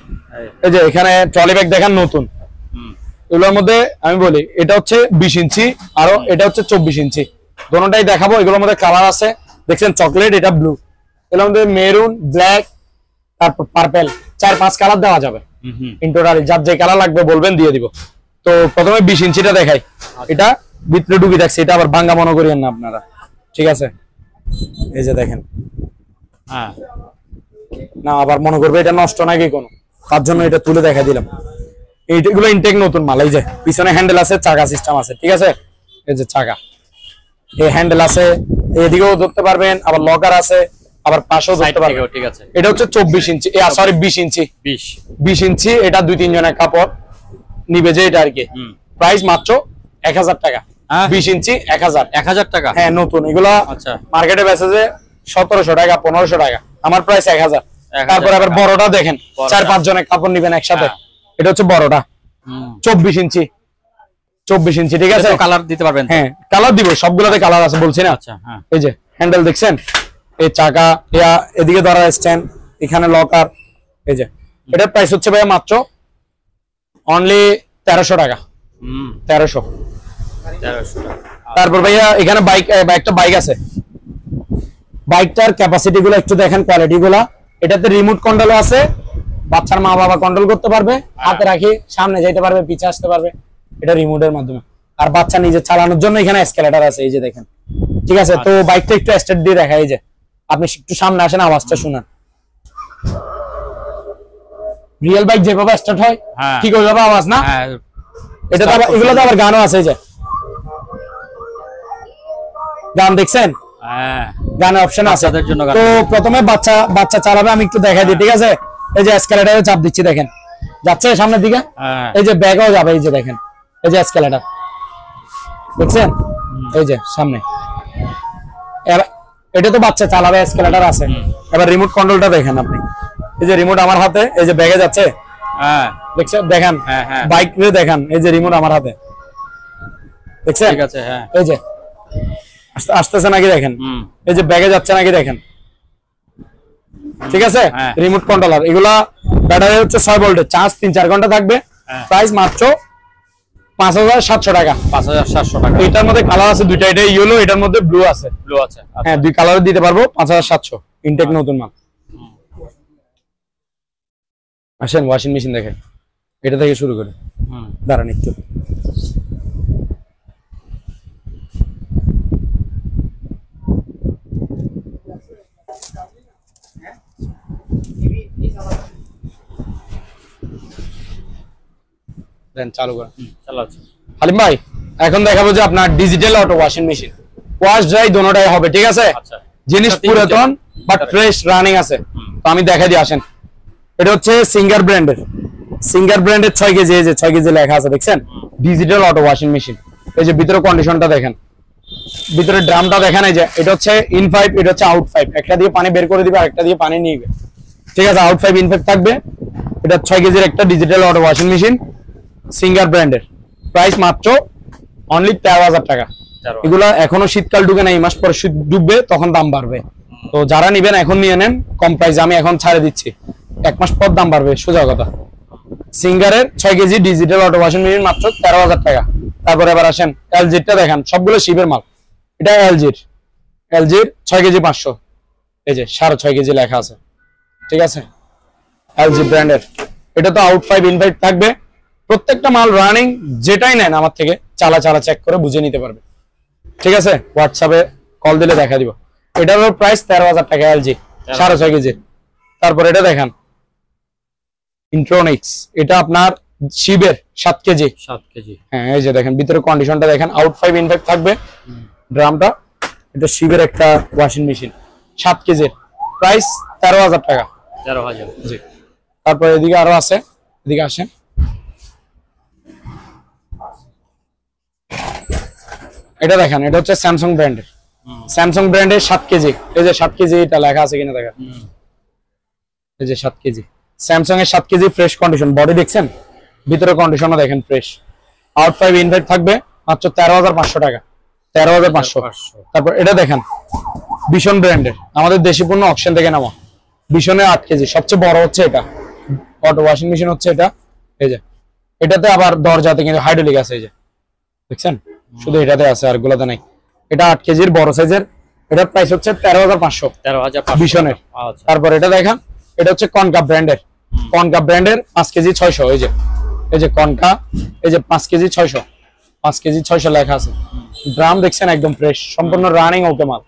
এই যে এখানে ট্রলি ব্যাগ দেখেন নতুন, এগুলোর মধ্যে আমি বলি এটা হচ্ছে 20 ইঞ্চি, আরো এটা হচ্ছে 24 ইঞ্চি, দোনোটাই দেখাবো। এগুলোর মধ্যে কালার আছে, দেখছেন চকলেট, এটা ব্লু, এগুলোর মধ্যে মেরুন, ব্ল্যাক, তারপর পার্পেল, 4-5 কালার দেওয়া যাবে। ইনটোটালি যার যে কালার লাগবে বলবেন, দিয়ে দিব। তো প্রথমে 20 ইঞ্চিটা দেখাই, এটা ভিতরে ডুবি থাকছে, এটা আবার ভাঙ্গা মনে করিয়েন না আপনারা, ঠিক আছে। এই যে দেখেন, হ্যাঁ না আবার মনে করবে এটা নষ্ট নাকি কোনো, তার জন্য এটা তুলে দেখা দিলাম। এইগুলো ইনটেক নতুন মাল। এই যে পিছনে হ্যান্ডেল আছে, চাকা সিস্টেম আছে, ঠিক আছে। এই যে চাকা, এই হ্যান্ডেল আছে, এদিকেও ধরতে পারবেন, আবার লকার আছে, আবার পাশেও ধরতে পারবেন, ঠিক আছে। এটা হচ্ছে 24 ইঞ্চি, সরি 20 ইঞ্চি, 20 ইঞ্চি, এটা 2-3 জনের কাপড় নিবে যে, এটা আর কি। প্রাইস মাত্র 1000 টাকা। 20 ইঞ্চি 1000 টাকা, হ্যাঁ নতুন। এগুলো মার্কেটে বেচে যে 1700 টাকা, 1500 টাকা, আমার প্রাইস 1000। তারপর আবার বড়টা দেখেন, 4-5 জনের কাপড় নিবেন একসাথে, এটা হচ্ছে বড়টা 24 ইঞ্চি, 24 ইঞ্চি, ঠিক আছে। কালার দিতে পারবেন? হ্যাঁ কালার দিব, সবগুলোতে কালার আছে বলছি না। এই যে হ্যান্ডেল দেখছেন, এই চাকা, এদিকে ধরা স্ট্যান্ড, এখানে লকার, এই যে এটার প্রাইস হচ্ছে ভাইয়া মাত্র অনলি 1300 টাকা। 1300। তারপর ভাইয়া এখানে একটা বাইক আছে, বাইকটার ক্যাপাসিটি গুলো একটু দেখেন, কোয়ালিটি গুলা। এটাতে রিমোট কন্ট্রোল আছে, বাচ্চার মা বাবা কন্ট্রোল করতে পারবে, হাতে রাখি সামনে যেতে পারবে, পিছে আসতে পারবে, এটা রিমোটের মাধ্যমে। আর বাচ্চা নিজে চালানোর জন্য এখানে এসকেলেটর আছে, এই যে দেখেন, ঠিক আছে। তো বাইকটা একটু স্টার্ট দিয়ে দেখা, এই যে আপনি একটু সামনে আসেন, আওয়াজটা শুনেন। রিয়েল বাইক যেভাবে স্টার্ট হয় ঠিক ওইভাবে আওয়াজ না, এটা তো আবার এগুলো তো আবার গানও আছে, এই যে গান দেখছেন, গানের অপশন আছে। তো প্রথমে বাচ্চা চালাবে, আমি একটু দেখাই দিই, ঠিক আছে। এই যে এসকেলেটরে চাপ দিচ্ছি, দেখেন যাচ্ছে সামনের দিকে, এই যে ব্যাগও যাবে, এই যে দেখেন, এই যে এসকেলেটর দেখছেন, এই যে সামনে। এটা তো বাচ্চা চালাবে, এসকেলেটর আছে। এবার রিমোট কন্ট্রোলটা দেখেন আপনি, এই যে রিমোট আমার হাতে, এই যে ব্যাগে যাচ্ছে, দেখছেন, দেখেন বাইক রে দেখেন, এই যে রিমোট আমার হাতে, দেখছেন? ঠিক আছে, হ্যাঁ এই যে আসতেছে নাকি দেখেন, এই যে ব্যাগে যাচ্ছে নাকি দেখেন, ঠিক আছে? রিমোট কন্ট্রোলার, এগুলা ব্যাটারি হচ্ছে 6 ভোল্টের, চার্জ 3-4 ঘন্টা থাকবে। প্রাইস মাত্র 5700 টাকা। 5700 টাকা। এটার মধ্যে কালার আছে দুইটা, এটা ইয়েলো, এটার মধ্যে ব্লু আছে। ব্লু আছে, হ্যাঁ, দুই কালার দিতে পারবো। 5700 ইনটেক নতুন মাল। আসেন ওয়াশিং মেশিন দেখেন, এটা থেকে শুরু করে। দাঁড়ান একটু, দেন চালু করেন। চালাচ্ছি। হালিম ভাই, এখন দেখাবো যে আপনার digital auto washing machine, wash dry দোনোটাই হবে, ঠিক আছে? আচ্ছা, জিনিস পুরাতন বাট ফ্রেশ রানিং আছে। তো আমি দেখাই দিই, আসেন। এটা হচ্ছে সিঙ্গার ব্র্যান্ডের 6 কেজি, এই যে 6 কেজি লেখা আছে, দেখছেন? Digital auto washing machine. এই যে ভিতরে কন্ডিশনটা দেখেন, ভিতরে ড্রামটা দেখেন, এই যে এটা হচ্ছে ইন পাইপ, এটা হচ্ছে আউট পাইপ। একটা দিয়ে পানি বের করে দিবে, আরেকটা দিয়ে পানি নিয়ে যাবে, ঠিক আছে? আউট পাইপ ইন পাইপ থাকবে। এটা 6 কেজির একটা digital auto washing machine, singer ব্র্যান্ডের। প্রাইস মাত্র অনলি 13,000 টাকা। এগুলা এখনো শীতকাল ঢুকে না, এই মাস পরে শীত ডুববে, তখন দাম বাড়বে। তো যারা নিবেন এখন নিয়ে নেন কম প্রাইসে, আমি এখন ছাড়ে দিচ্ছি। 1 মাস পর দাম বাড়বে, সোজা কথা। সিঙ্গারের 6 KG digital auto washing machine মাত্র 13,000 টাকা। তারপরে এবার আসেন এলজিটা দেখেন, সবগুলো শিপের মাল। এটা এলজির 6 কেজি 500, এই যে 6.5 কেজি লেখা আছে, ঠিক আছে? এলজি ব্র্যান্ডের। এটা তো আউট পাইপ ইন পাইপ থাকবে। প্রত্যেকটা মাল রানিং, যেটাই নেন আমার থেকে চালা চেক করে বুঝে নিতে পারবে, ঠিক আছে? হোয়াটসঅ্যাপে কল দিলে দেখা দিব। এটার প্রাইস 13,000 টাকা, এলজি 6.5 কেজি। তারপর এটা দেখেন ইন্ট্রোনিক্স, এটা আপনার শিবের 7 কেজি। হ্যাঁ, এই যে দেখেন ভিতরে কন্ডিশনটা দেখেন, আউট পাইপ ইন পাইপ থাকবে ড্রামটা। এটা শিবের একটা ওয়াশিং মেশিন 7 কেজির, প্রাইস 13,000 টাকা। 13,000, জি। তারপর এদিকে আরো আছে, এদিকে আসেন। এটা দেখেন, এটা হচ্ছে স্যামসাং ব্র্যান্ডের, 7 কেজি। এই যে 7 কেজি, এটা লেখা আছে কিনা দেখেন, এই যে 7 কেজি স্যামসাং এর 7 কেজি ফ্রেশ কন্ডিশন। বডি দেখছেন, ভিতরে কন্ডিশনও দেখেন fresh. Out pipe in pipe থাকবে মাত্র 13,500 টাকা। 13,500। তারপর এটা দেখেন ভীষণ ব্র্যান্ডের, আমাদের দেশি পণ্য, অকশন থেকে নেওয়া। ভীষণের 8 কেজি, সবচেয়ে বড় হচ্ছে এটা অটো ওয়াশিং মেশিন হচ্ছে এটা। এই যে এটাতে আবার দরজাতে কিন্তু হাইড্রোলিক আছে, এই যে দেখছেন? শুধু এটাতে আছে, আর গুলাতে নাই। এটা 8 কেজির বড় সাইজের, এটার প্রাইস হচ্ছে 13,500 ভীষণের। তারপর এটা দেখেন, এটা হচ্ছে কনকা ব্র্যান্ডের, 5 কেজি 600। এই যে কনকা, এই যে 5 কেজি 600, 5 কেজি 600 লেখা আছে। ড্রাম দেখছেন একদম ফ্রেশ, সম্পূর্ণ রানিং ওকে মাল।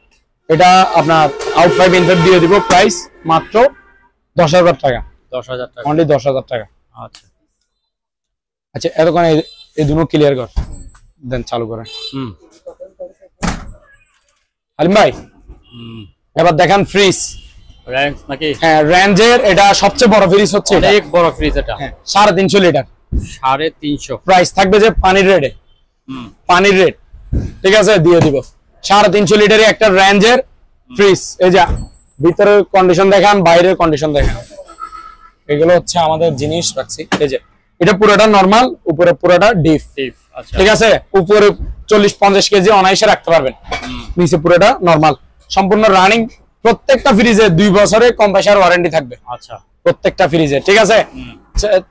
এটা আপনার আউট পাইপ ইন পাইপ দিয়ে দিব, প্রাইস মাত্র 10,000 টাকা। 10,000 টাকা, অনলি 10,000 টাকা। আচ্ছা আচ্ছা, এতক্ষণ এই দুটো ক্লিয়ার কর, দেন চালু করেন। হালিম ভাই, এবার দেখেন ফ্রিজ রেঞ্জ নাকি? হ্যাঁ, রেঞ্জের এটা সবচেয়ে বড় ফ্রিজ হচ্ছে, অনেক বড় ফ্রিজ এটা। 350 লিটার, 350। প্রাইস থাকবে যে পানির রেটে, পানির রেট, ঠিক আছে? দিয়ে দিব 350 লিটারের একটা রেঞ্জের ফ্রিজ। এই যে ভিতরের কন্ডিশন দেখান, বাইরের কন্ডিশন দেখান। এগুলো হচ্ছে আমাদের জিনিস রাখছি। এই যে এটা পুরোটা নরমাল, উপরে পুরোটা ডিপ, ঠিক আছে? উপরে 40-50 কেজি অনায়াসে রাখতে পারবেন, নিচে পুরোটা নরমাল। সম্পূর্ণ রানিং, প্রত্যেকটা ফ্রিজে 2 বছরের কম্প্রেসার ওয়ারেন্টি থাকবে। আচ্ছা, প্রত্যেকটা ফ্রিজে, ঠিক আছে?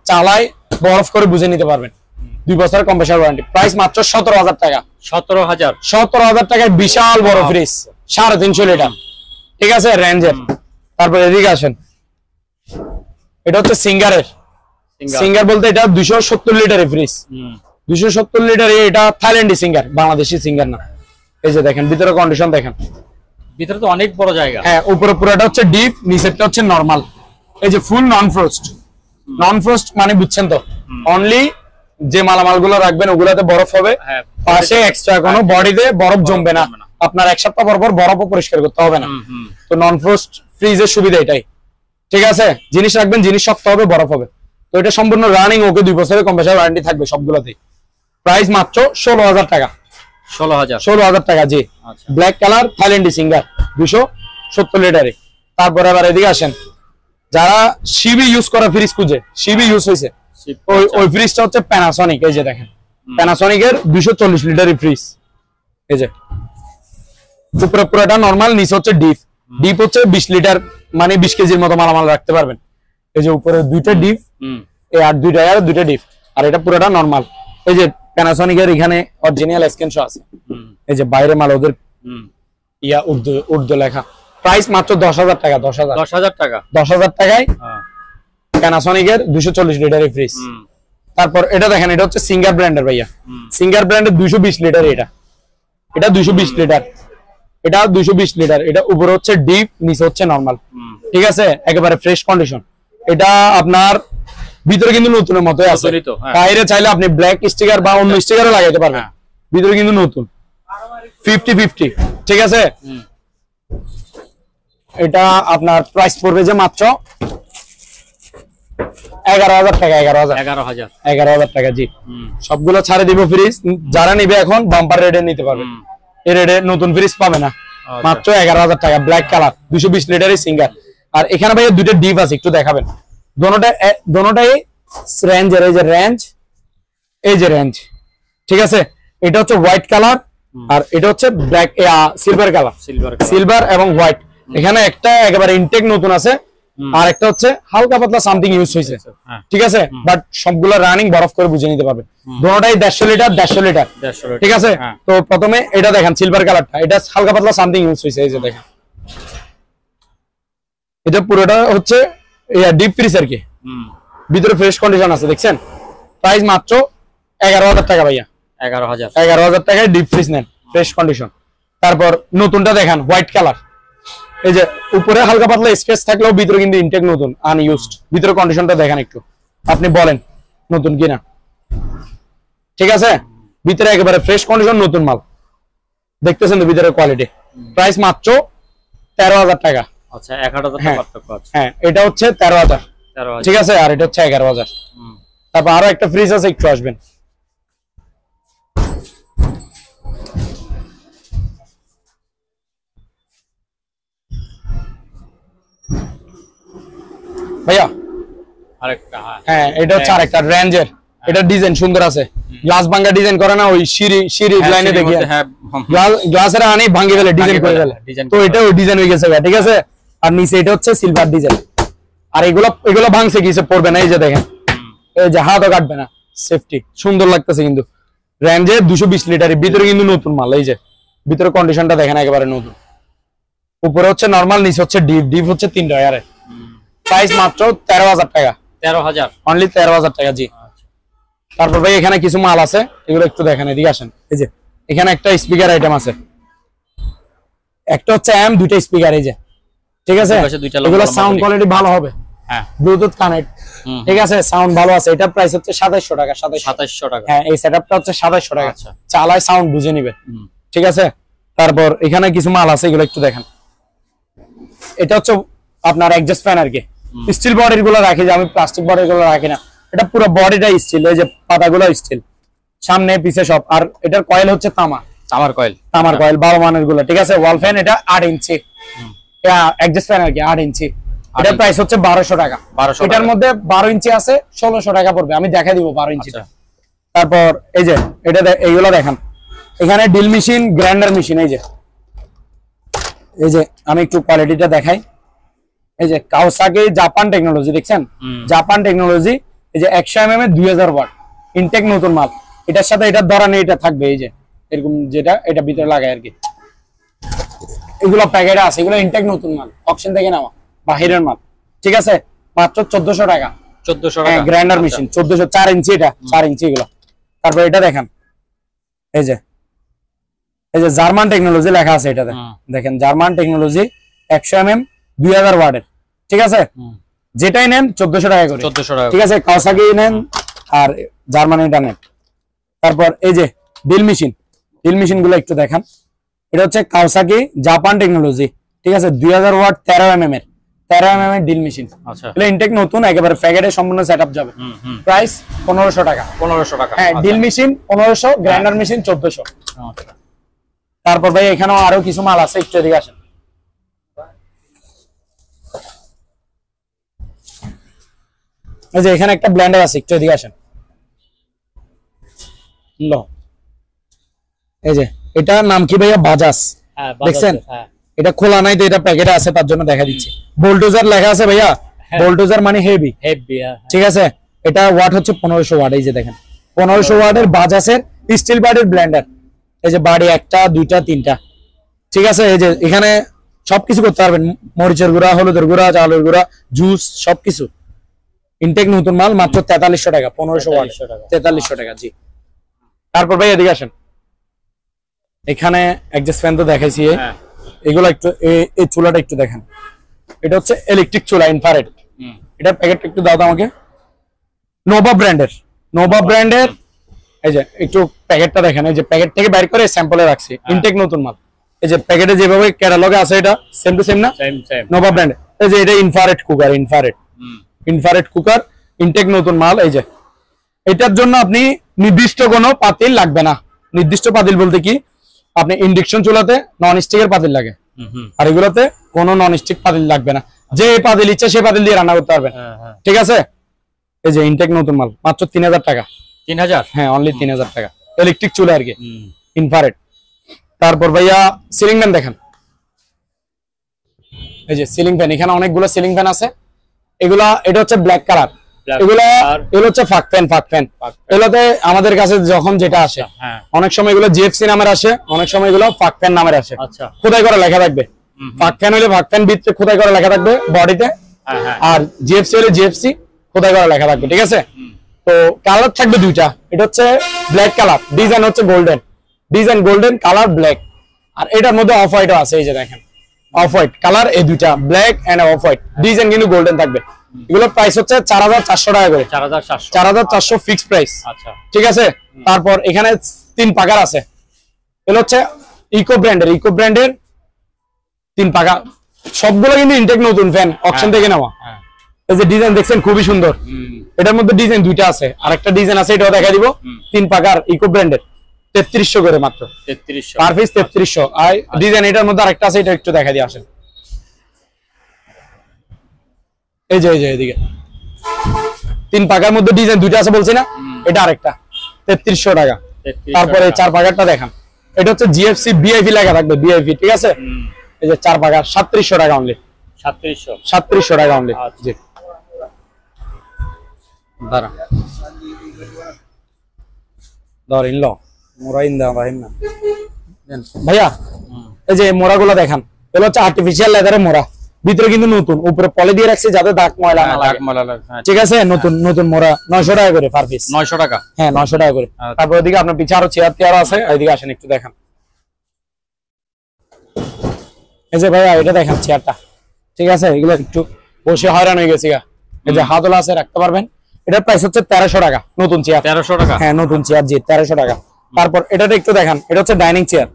চালাই বরফ করে বুঝে নিতে পারবেন। 2 বছরের কম্প্রেসার ওয়ারেন্টি। প্রাইস মাত্র 17,000 টাকা। 17,000 টাকায় বিশাল বড় ফ্রিজ, 350 লিটার, ঠিক আছে? রেঞ্জের। তারপর এদিকে আসেন, এটা হচ্ছে সিঙ্গার বলতে এটা 270 লিটারের ফ্রিজ। 270 লিটার, এটা থাইল্যান্ডি সিঙ্গার, বাংলাদেশি সিঙ্গার না। এই যে দেখেন ভিতরে কন্ডিশন দেখেন, ভিতরে তো অনেক বড় জায়গা। হ্যাঁ, উপরে পুরোটা হচ্ছে ডিপ, নিচেরটা হচ্ছে নরমাল। এই যে ফুল নন ফ্রস্ট মানে বুঝছেন তো? অনলি যে মালামালগুলো রাখবেন ওগুলাতে বরফ হবে, পাশে এক্সট্রা কোনো বডিতে বরফ জমবে না। আপনার 1 সপ্তাহ পর পর বরফও পরিষ্কার করতে হবে না। তো নন ফ্রস্ট ফ্রিজের সুবিধা এটাই, ঠিক আছে? জিনিস রাখবেন, জিনিস শক্ত হবে, বরফ হবে। তো এটা সম্পূর্ণ রানিং, ওকে 2 বছরের কম্প্রেসার ওয়ারেন্টি থাকবে সবগুলোতেই। প্রাইস মাত্র 16,000 টাকা। 16,000 টাকা, জি। ব্ল্যাক কালার থাইল্যান্ডি সিঙ্গার 270 লিটারে। তারপরে আবার এদিকে আসেন, যারা সিবি ইউজ করা ফ্রিজ খুঁজে, সিবি ইউজ হয়েছে ওই ওই ফ্রিজটা হচ্ছে প্যানাসনিক, এই যে দেখেন প্যানাসনিকের 240 লিটারের ফ্রিজ। এই যে উপরে পুরোটা নরমাল, নিচে হচ্ছে ডিপ। ডিপ হচ্ছে 20 লিটার, মানে 20 কেজির মতো মালামাল রাখতে পারবেন। এই যে উপরে দুইটা ডিপ, এই আর দুইটা ডিপ, আর এটা পুরোটা নরমাল। এই যে প্যানাসনিকের এখানে অরিজিনাল স্ক্রিনশট আছে। এই যে বাইরে মাল ওদের ইয়া উর্দু লেখা। প্রাইস মাত্র 10,000 টাকা। 10,000 টাকা। 10,000 টাকায় প্যানাসনিকের 240 লিটারের ফ্রিজ। তারপর এটা দেখেন, এটা হচ্ছে সিঙ্গার ব্র্যান্ডের ভাইয়া। সিঙ্গার ব্র্যান্ডের 220 লিটার। এটা 220 লিটার, এটা 220 লিটার। এটা উপরে হচ্ছে ডিপ, নিচে হচ্ছে নরমাল। ঠিক আছে, একেবারে ফ্রেশ কন্ডিশন। এটা আপনার ভিতরে কিন্তু নতুনের মতোই আছে। বাইরে চাইলে আপনি ব্ল্যাক স্টিকার বা অন্য স্টিকারও লাগাইতে পারবেন, ভিতরে কিন্তু নতুন 50-50। ঠিক আছে, এটা আপনার প্রাইস পড়বে যে মাত্র 11,000 টাকা। 11,000 টাকা। জি, সবগুলো ছাড়ে দিব ফ্রিজ। যারা নিবে এখন বাম্পার রেটে নিতে পারবে, এই রেটে নতুন ফ্রিজ পাবে না। মাত্র 11,000 টাকা, ব্ল্যাক কালার, 220 লিটারের সিঙ্গার। আর এখানে ভাইয়া দুইটা ডিপ আছে, একটু দেখাবেন। দোনোটাই রেঞ্জের, এই যে রেঞ্জ, এই যে রেঞ্জ। ঠিক আছে, এটা হচ্ছে হোয়াইট কালার আর এটা হচ্ছে ব্ল্যাক সিলভার কালার। সিলভার এবং হোয়াইট। এখানে একটা একেবারে ইনটেক নতুন আছে, আর একটা হচ্ছে হালকা পাতলা সামথিং ইউজ হয়েছে। ঠিক আছে, বাট সবগুলো রানিং বরফ করে বুঝে নিতে পারবে। দোনোটাই 150 লিটার 150 লিটার। ঠিক আছে, তো প্রথমে এটা দেখেন সিলভার কালারটা, এটা হালকা পাতলা সামথিং ইউজ হয়েছে। এই যে দেখেন, এটা পুরোটা হচ্ছে ডিপ ফ্রিজ আর কি, ভিতরে ফ্রেশ কন্ডিশন আছে। দেখছেন, প্রাইস মাত্র 11,000 টাকা ভাইয়া। 11,000 টাকায় ডিপ ফ্রিজ নেন, ফ্রেশ কন্ডিশন। তারপর নতুনটা দেখেন, হোয়াইট কালার। এই যে উপরে হালকা পাতলা স্ক্র্যাচ থাকলেও ভিতরে কিন্তু ইনটেক নতুন, আনইউজড। ভিতরে কন্ডিশনটা দেখেন একটু, আপনি বলেন নতুন কিনা। ঠিক আছে, ভিতরে একেবারে ফ্রেশ কন্ডিশন, নতুন মাল। দেখতেছেন তো ভিতরে কোয়ালিটি। প্রাইস মাত্র 13,000 টাকা। আচ্ছা, 11,000 টাকা পার্থক্য আছে। হ্যাঁ, এটা হচ্ছে 13,000। ঠিক আছে, আর এটা হচ্ছে 11,000। তারপর আরো একটা ফ্রিজ আছে, একটু আসবেন। ভাইয়া আরেকটা, হ্যাঁ, এটা হচ্ছে আরেকটা রেঞ্জের। এটা ডিজাইন সুন্দর আছে, গ্লাস ভাঙা ডিজাইন করে না, ওই সিঁড়ি লাইনে দেখি গ্লাসের আনি ভাঙি ফেলে ডিজাইন করে ফেলে, তো এটা ওই ডিজাইন হয়ে গেছে। ঠিক আছে, আর নিচে এটা হচ্ছে সিলভার ডিজাইন। আর এগুলো ভাঙছে কিছু পড়বে না। এই যে দেখেন, এই যে হাতও কাটবে না, সেফটি সুন্দর লাগতেছে। কিন্তু রেঞ্জে 220 লিটারের ভিতরে কিন্তু নতুন মাল। এই যে ভিতরে কন্ডিশনটা দেখেন, একেবারে নতুন। উপরে হচ্ছে নরমাল, নিচে হচ্ছে ডিপ হচ্ছে 3 টায়ারে। প্রাইস মাত্র 13,000 টাকা। 13,000 অনলি 13,000 টাকা। জি, তারপর ভাই এখানে কিছু মাল আছে, এগুলো একটু দেখেন, এদিকে আসেন। এই যে এখানে একটা স্পিকার আইটেম আছে, একটা হচ্ছে দুইটা স্পিকার। এই যে ঠিক আছে, এগুলো সাউন্ড কোয়ালিটি ভালো হবে, ব্লুটুথ কানেক্ট। ঠিক আছে, সাউন্ড ভালো আছে। এটা প্রাইস হচ্ছে 2700 টাকা। 2700 টাকা। হ্যাঁ, এই সেটআপটা হচ্ছে 2700 টাকা। চালায় সাউন্ড বুঝে নিবে। ঠিক আছে, তারপর এখানে কিছু মাল আছে, এগুলো একটু দেখেন। এটা হচ্ছে আপনার অ্যাডজাস্ট ফ্যান আর কি। স্টিল বডির গুলো রাখি, যে আমি প্লাস্টিক বডির গুলো রাখি না। এটা পুরো বডিটা স্টিল, এই যে পাতাগুলো স্টিল, সামনে পিছে সব। আর এটার কয়েল হচ্ছে তামার কয়েল 12 মানের গুলো। ঠিক আছে, ওয়াল ফ্যান এটা 8 ইঞ্চি, অ্যাডজাস্ট ফ্যান আর কি, 8 ইঞ্চি। এটার প্রাইস হচ্ছে 1200 টাকা। এটার মধ্যে 12 ইঞ্চি আছে, 1600 টাকা পড়বে। আমি দেখা দিব 12 ইঞ্চিটা। তারপর এই যে এইগুলো দেখেন, এখানে ড্রিল মেশিন, গ্রাইন্ডার মেশিন। এই যে আমি একটু কোয়ালিটিটা দেখাই। এই যে কাওসাকি জাপান টেকনোলজি, দেখছেন জাপান টেকনোলজি। এই যে 100 mm 2000 ওয়াট, ইনটেক নতুন মাল। এটার সাথে এটার ধরা নেই, এটা থাকবে এই যে এরকম, যেটা এটা ভিতরে লাগায় আর কি। এগুলো প্যাকেটে আছে, এগুলো ইনটেক নতুন মাল, অকশন থেকে নেওয়া, বাহিরের মাল। ঠিক আছে, মাত্র 1400 টাকা। 1400 টাকা। গ্রাইন্ডার মেশিন 1400, 4 ইঞ্চি, এটা 4 ইঞ্চি এগুলো। তারপর এটা দেখেন, এই যে জার্মান টেকনোলজি লেখা আছে এটাতে। দেখেন, জার্মান টেকনোলজি 100 mm 2000 ওয়াটের। ঠিক আছে, যেটাই নেন 1400 টাকা করে। 1400 টাকা। ঠিক আছে, কাওসাকি নেন আর জার্মানিটা নেন। তারপর এই যে ড্রিল মেশিন গুলো একটু দেখান। এটা হচ্ছে কাওসাকি জাপান টেকনোলজি। ঠিক আছে, 2000 ওয়াট 13 mm এর ড্রিল মেশিন। আচ্ছা, এটা ইনটেক নতুন, একেবারে প্যাকেটে সম্পূর্ণ সেটআপ যাবে। প্রাইস 1500 টাকা। 1500 টাকা। হ্যাঁ, ড্রিল মেশিন 1500, গ্রাইন্ডার মেশিন 1400। আচ্ছা, তারপর ভাই এখানেও আরো কিছু মাল আছে, একটু এদিকে আসেন। এই যে এখানে একটা ব্লেন্ডার আছে, একটু এদিকে আসেন। এই যে এটার নাম কি ভাইয়া? বাজাজ। দেখছেন এটা খোলা নাই তো, এটা প্যাকেটে আছে তার জন্য দেখা দিচ্ছি। বোল্টোজার লেখা আছে ভাইয়া, বোল্টোজার মানে হেভি। ঠিক আছে, এটা ওয়াট হচ্ছে 1500 ওয়াট। এই যে দেখেন 1500 ওয়াটের বাজাজের স্টিল বাড়ির ব্লেন্ডার। এই যে বাড়ি একটা, দুইটা, তিনটা। ঠিক আছে, এই যে এখানে সবকিছু করতে পারবেন, মরিচের গুঁড়া, হলুদের গুঁড়া, চালের গুঁড়া, জুস, সবকিছু। ইনটেক নতুন মাল, মাত্র 4300 টাকা, 1500 ওয়াট, 4300 টাকা। জি, তারপর ভাই এদিকে আসেন। এখানে অ্যাডজাস্ট ফ্যান তো দেখাইছি, এগুলো একটু এই চুলাটা একটু দেখেন। এটা হচ্ছে ইলেকট্রিক চুলা, ইনফ্রারেড। এটার প্যাকেট একটু দাও তো আমাকে। নোভা ব্র্যান্ডের, নোভা ব্র্যান্ডের। এই যে একটু প্যাকেটটা দেখেন, এই যে প্যাকেট থেকে বের করে স্যাম্পলে রাখছি, ইনটেক নতুন মাল। এই যে প্যাকেটে যেভাবে ক্যাটালগে আছে এটা সেম টু সেম না? Same Nova brand. এই যে এটা ইনফ্রারেড কুকার, ইনফ্রারেড কুকার, ইনটেক নতুন মাল। এই যে এটার জন্য আপনি নির্দিষ্ট কোনো পাতিল লাগবে না। নির্দিষ্ট পাতিল বলতে কি, আপনি ইন্ডাকশন চুলাতে নন স্টিকের পাতিল লাগে, আর এগুলোতে কোনো নন স্টিক পাতিল লাগবে না। যে পাতিল ইচ্ছা সে পাতিল দিয়ে রান্না করতে পারবেন। ঠিক আছে, এই যে ইনটেক নতুন মাল, মাত্র 3000 টাকা। 3000? হ্যাঁ, অনলি 3000 টাকা। ইলেকট্রিক চুলা আর কি, ইনফ্রারেড। তারপর ভাইয়া সিলিং ফ্যান দেখেন। এই যে সিলিং ফ্যান, এখানে অনেকগুলো সিলিং ফ্যান আছে। এটা হচ্ছে ব্ল্যাক কালার। এগুলো হচ্ছে ফাক ফ্যান। এগুলোতে আমাদের কাছে যখন যেটা আসে, অনেক সময় এগুলো জিএফসি নামের আসে, অনেক সময় এগুলো ফাক ফ্যান নামের আসে। খোদাই করা লেখা থাকবে। ফাক ফ্যান হলে ফাক ফ্যান ভিতরে খোদাই করা লেখা থাকবে বডিতে, আর জিএফসি হলে জিএফসি খোদাই করা লেখা থাকবে। ঠিক আছে, তো কালার থাকবে দুইটা। এটা হচ্ছে ব্ল্যাক কালার, ডিজাইন হচ্ছে golden, design golden, colour black. আর এটার মধ্যে অফ হোয়াইটও আছে। এই যে দেখেন অফ হোয়াইট কালার, এই দুইটা black end off white, design কিন্তু গোল্ডেন থাকবে। এগুলোর প্রাইস হচ্ছে 4400 টাকা করে, 4400 ফিক্স প্রাইস। আচ্ছা, ঠিক আছে। তারপর এখানে 3 পাকার আছে। এগুলো হচ্ছে ইকো ব্র্যান্ডের 3 পাকা, সবগুলো কিন্তু ইনটেক নতুন ফ্যান, অকশন থেকে নেওয়া। এই যে ডিজাইন দেখছেন খুবই সুন্দর। এটার মধ্যে ডিজাইন দুইটা আছে, আর একটা ডিজাইন আছে, এটাও দেখা দিব। 3 পাকার ইকো ব্র্যান্ডের 3300 করে মাত্র, 3300 পার পিস 3300। আর ডিজাইন এটার মধ্যে আরেকটা আছে, এটা একটু দেখা দিয়ে আসেন। এই যে এদিকে 3 পাকার মধ্যে ডিজাইন দুইটা আছে বলছি না, এটা আরেকটা 3300 টাকা। তারপরে 4 পাকারটা দেখান। এটা হচ্ছে জিএফসি ভিআইপি লেখা থাকবে, ভিআইপি। ঠিক আছে, এই যে 4 পাকার 3700 টাকা অনলি, 3700 টাকা অনলি। জি, দাঁড়া ধরিন লো মোরা ইন্দা ভাইনা ভাইয়া। এই যে মোরাগুলো দেখান, এগুলো হচ্ছে আর্টিফিশিয়াল লেদারের মোরা, ভিতরে কিন্তু নতুন, উপরে পলি দিয়ে রাখছি যাতে দাগ ময়লা না লাগে। ঠিক আছে, নতুন মোরা 900 টাকা করে পার পিস। 900 টাকা? হ্যাঁ, 900 টাকা করে। তারপর ওদিকে আপনার পিছে আরো চেয়ার আছে, এইদিকে আসেন একটু দেখান। এই যে ভাইয়া এটা দেখেন চেয়ারটা। ঠিক আছে, এগুলো একটু বসে হয়রান হয়ে গেছি। এই যে হাতলা আছে, রাখতে পারবেন। এটার প্রাইস হচ্ছে 1300 টাকা, নতুন চেয়ার। 1300 টাকা? হ্যাঁ, নতুন চেয়ার। জি, 1300 টাকা। তারপর এটাতে একটু দেখান, এটা হচ্ছে ডাইনিং চেয়ার,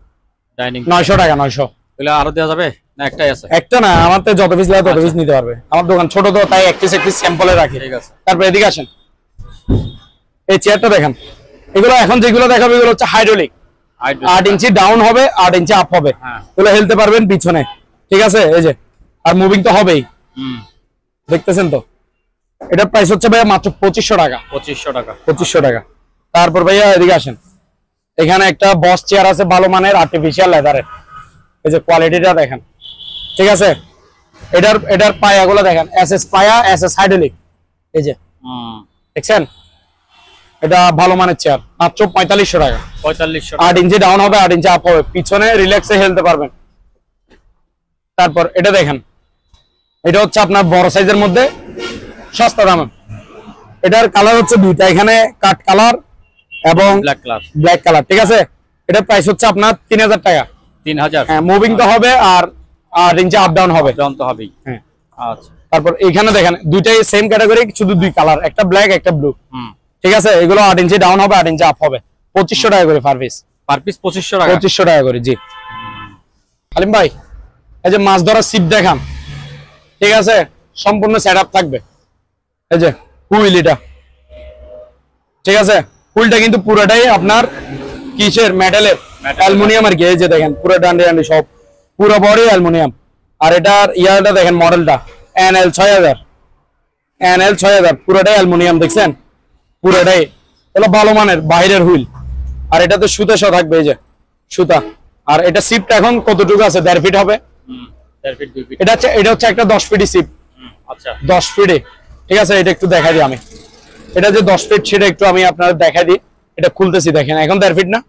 900 টাকা। 900 এগুলো আরো দেওয়া যাবে না? একটাই আছে? একটা না, আমার তো যত পিস লাগে তত পিস নিতে পারবে। আমার দোকান ছোট তো, তাই এক পিস স্যাম্পলে রাখি। ঠিক আছে। তারপর এদিকে আসেন, এই চেয়ারটা দেখেন। এগুলো এখন যেগুলো দেখাবো এগুলো হচ্ছে হাইড্রোলিক, 8 ইঞ্চি ডাউন হবে, 8 ইঞ্চি আপ হবে। এগুলো হেলতে পারবেন পিছনে। ঠিক আছে, এই যে, আর মুভিং তো হবেই, দেখতেছেন তো। এটার প্রাইস হচ্ছে ভাইয়া মাত্র 2500 টাকা। 2500 টাকা। তারপর ভাইয়া এদিকে আসেন, এখানে একটা বস চেয়ার আছে ভালো মানের, আর্টিফিশিয়াল লেদারের। এই যে কোয়ালিটিটা দেখেন। ঠিক আছে, এটার পায়াগুলো দেখেন, এসএস পায়া, এসএস হাইড্রোলিক। এই যে দেখছেন, এটা ভালো মানের চেয়ার, মাত্র 4500 টাকা। 4500। 8 ইঞ্চি ডাউন হবে, 8 ইঞ্চি আপ হবে, পিছনে রিল্যাক্সে হেলতে পারবেন। তারপর এটা দেখেন, এটা হচ্ছে আপনার বড় সাইজের মধ্যে সস্তা দাম। এটার কালার হচ্ছে দুইটা, এখানে কাট কালার এবং ব্ল্যাক কালার। ঠিক আছে, এটার প্রাইস হচ্ছে আপনার 3000 টাকা। 3000? হ্যাঁ, মুভিং তো হবে, আর 8 ইঞ্চি আপ ডাউন হবে। হ্যাঁ, আচ্ছা। তারপর এখানে দেখেন, দুইটাই সেম ক্যাটাগরি, শুধু 2 কালার, একটা ব্ল্যাক একটা ব্লু। ঠিক আছে, এগুলো 8 ইঞ্চি ডাউন হবে, 8 ইঞ্চি আপ হবে। 2500 টাকা করে পার পিস। 2500 টাকা? 2500 টাকা করে। জি। আলিম ভাই, এই যে মাছ ধরার ছিপ দেখান। ঠিক আছে, সম্পূর্ণ সেটআপ থাকবে। এই যে হুইল, এটা ঠিক আছে, হুইলটা কিন্তু পুরোটাই আপনার কিসের, মেটালের, অ্যালুমিনিয়াম আর কি। এই যে দেখেন পুরো ডান্ডি সব পুরো বডি অ্যালুমিনিয়াম। আর এটার ইয়ারটা দেখেন, মডেলটা NL 6000, NL 6000 পুরোটাই অ্যালুমিনিয়াম দেখছেন, পুরোটাই হলো ভালো মানের বাইরের হুইল। আর এটাতে সুতা সহ থাকবে, এই যে সুতা। আর এটা সিপটা এখন কতটুকু আছে, 1.5 ফিট হবে। 1.5 ফিট 2 ফিট। এটা হচ্ছে একটা 10 ফিট সিপ। আচ্ছা 10 ফিটে, ঠিক আছে। এটা একটু দেখাই দিই আমি, এটা যে 10 ফিট সেটা একটু আমি আপনাদের দেখাই দিই। এটা খুলতেছি, দেখেন এখন 1.5 ফিট না,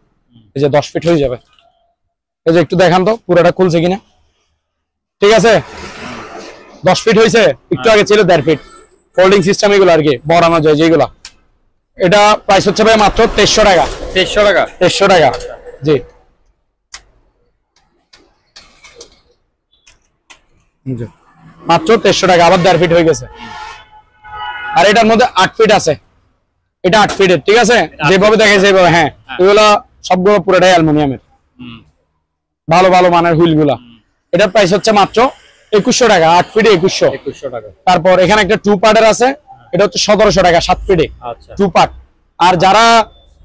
এই যে 10 ফিট হয়ে যাবে। এই যে একটু দেখান তো পুরোটা খুলছে কিনা, ঠিক আছে। 10 ফিট হয়েছে, একটু আগে ছিল 1.5 ফিট। ফোল্ডিং সিস্টেম এগুলো আর কি, বড়ানো যায় যেগুলো। এটা প্রাইস হচ্ছে ভাই মাত্র 2300 টাকা। 2300 টাকা? 2300 টাকা, জি। মাত্র 2300 টাকা, আবার 1.5 ফিট হয়ে গেছে। আর এটার মধ্যে 8 ফিট আছে, এটা 8 ফিটের, ঠিক আছে। যেভাবে দেখেছে এইভাবে, হ্যাঁ এগুলো সবগুলো পুরোটাই অ্যালুমিনিয়ামের, ভালো ভালো মানের হুইল গুলা। এটার প্রাইস হচ্ছে মাত্র 2100 টাকা, 8 ফিটে 2100 টাকা। তারপর এখানে একটা 2 পার্টের আছে, এটা হচ্ছে 1700 টাকা 7 ফিটে, আচ্ছা 2 পার্ট। আর যারা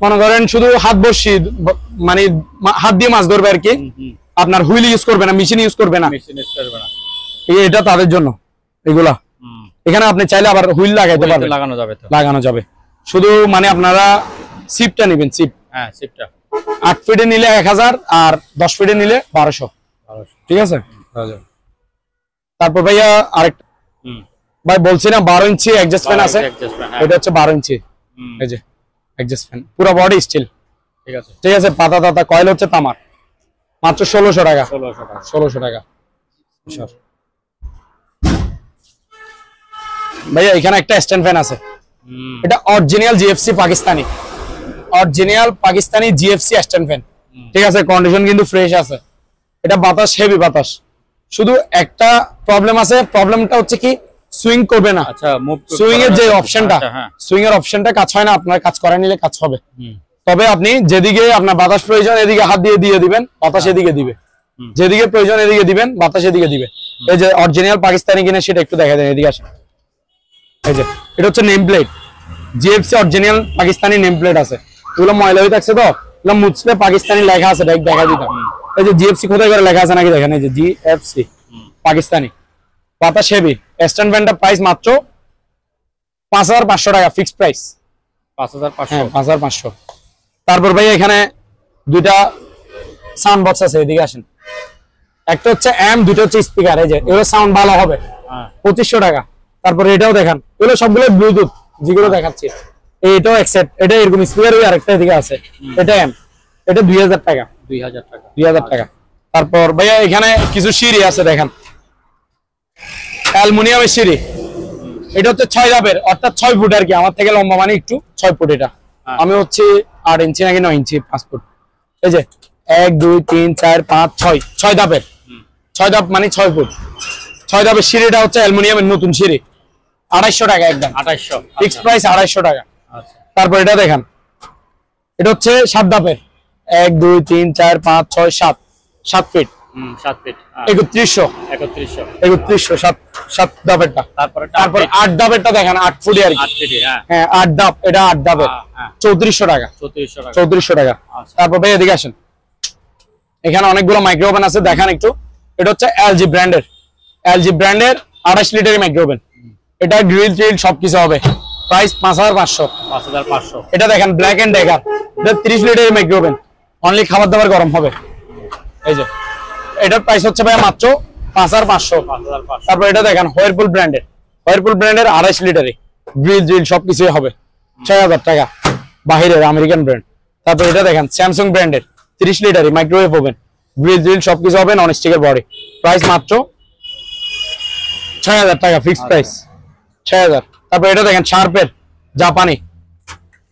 মনে করেন শুধু হাত বসি, মানে হাত দিয়ে মাছ ধরবে আর কি, আপনার হুইল ইউজ করবে না, মেশিন ইউজ করবে না, এটা তাদের জন্য এগুলা। এখানে আপনি চাইলে আবার হুইল লাগাইতে পারবেন, লাগানো যাবে। শুধু মানে আপনারা সিপটা নেবেন, সিপ। হ্যাঁ সিপটা 8 ফিটে নিলে 1000, আর 10 ফিটে নিলে 1200, ঠিক আছে। তারপর ভাইয়া আরেকটা ভাই বলছি না 12 ইঞ্চি অ্যাডজাস্ট ফ্যান আছে, এটা হচ্ছে 12 ইঞ্চি, এই যে অ্যাডজাস্ট ফ্যান, পুরো বডি স্টিল, ঠিক আছে, ঠিক আছে। পাতা দাতা কয়েল হচ্ছে তামার, মাত্র 1600 টাকা। 1600 টাকা। ভাইয়া এখানে একটা স্ট্যান্ড ফ্যান আছে, এটা original GFC Pakistani, original Pakistani GFC stand fan, ঠিক আছে। কন্ডিশন কিন্তু ফ্রেশ আছে। এটা বাতাস, হেভি বাতাস। শুধু একটা প্রবলেম আছে, প্রবলেমটা হচ্ছে কি সুইং করবে না। আচ্ছা সুইং এর যে অপশনটা, সুইং এর অপশনটা কাজ হয় না, আপনার কাজ করে নিলে কাজ হবে। তবে আপনি যেদিকে আপনার বাতাস প্রয়োজন এদিকে হাত দিয়ে দিবেন, বাতাস এদিকে দিবে। যেদিকে প্রয়োজন এদিকে দিবেন, বাতাস এদিকে দিবে। এই যে অরিজিনাল পাকিস্তানি কিনে সেটা একটু দেখা দেন, এদিকে আসেন। এই যে এটা হচ্ছে name plate, GFC original Pakistani name plate আছে। এগুলো ময়লা হয়ে থাকছে তো, এগুলো মুছলে পাকিস্তানি লেখা আছে, দেখা দিতাম। এই যে জিএফসি কোথায় করে লেখা আছে নাকি দেখেন, এই যে জিএফসি পাকিস্তানি, বাতাস হেভি। স্ট্যান্ড ফ্যানটা প্রাইস মাত্র 5500 টাকা, ফিক্সড প্রাইস 5500। 5500। তারপর ভাই এখানে দুইটা সাউন্ড বক্স আছে, এদিকে আসেন। একটা হচ্ছে এম, দুটো হচ্ছে স্পিকার। এই যে এগুলো সাউন্ড ভালো হবে, 2500 টাকা। তারপর এটাও দেখান, এগুলো সবগুলো ব্লুটুথ যেগুলো দেখাচ্ছি। এটাও একসেপ্ট, এটা এরকম স্পিকার, ওই আরেকটা এদিকে আছে, এটা এম, এটা 2000 টাকা। 2000 টাকা। তারপর ভাইয়া এখানে কিছু সিঁড়ি আছে, দেখেন অ্যালুমিনিয়ামের সিঁড়ি। এটা হচ্ছে 6 ধাপের, অর্থাৎ 6 ফুট আর কি, আমার থেকে লম্বা মানে একটু 6 ফুট। এটা আমি হচ্ছে 8 ইঞ্চি নাকি 9 ইঞ্চি, 5 ফুট। এই যে 1 2 3 4 5 6, 6 ধাপের, 6 ধাপ মানে 6 ফুট। 6 ধাপের সিঁড়িটা হচ্ছে অ্যালুমিনিয়ামের নতুন সিঁড়ি, 2800 টাকা একদম, 2800 ফিক্স প্রাইস, 2800 টাকা। তারপর এটা দেখেন, এটা হচ্ছে 7 ধাপের, 1 2 3 4 5 6 7, 7 ফিট, 7 ফিট 3100 7 ধাপেরটা। তারপর 8 ধাপেরটা দেখেন, 8 ফুটই আর কি, হ্যাঁ 8 ধাপ, এটা 8 ধাপের, 3400 টাকা। 3400 টাকা। তারপর ভাই এদিকে আসেন, এখানে অনেকগুলো মাইক্রো ওভেন আছে, দেখান একটু। এটা হচ্ছে এলজি ব্র্যান্ডের, 28 লিটারের মাইক্রো ওভেন। এটা গ্রিল ট্রিল সবকিছু হবে, প্রাইস 5500। এটা দেখেন ব্ল্যাক এন্ড ডেকার, এটা 30 লিটারের মাইক্রো ওভেন, অনলি খাবার দাবার গরম হবে। এই যে এটার প্রাইস হচ্ছে ভাই মাত্র 5500। তারপর এটা দেখেন হোয়ারপুল ব্র্যান্ডের, 28 লিটারে গ্রিল ট্রিল সবকিছু হবে, 6000 টাকা, বাহিরের আমেরিকান ব্র্যান্ড। তারপর এটা দেখেন স্যামসাং ব্র্যান্ডের 30 লিটারের মাইক্রোওয়েভ ওভেন, গ্রিল ট্রিল সবকিছু হবে, নন স্টিকের বডি, প্রাইস মাত্র 6000 টাকা, ফিক্সড প্রাইস 6000। তারপর এটা দেখেন শার্পের জাপানি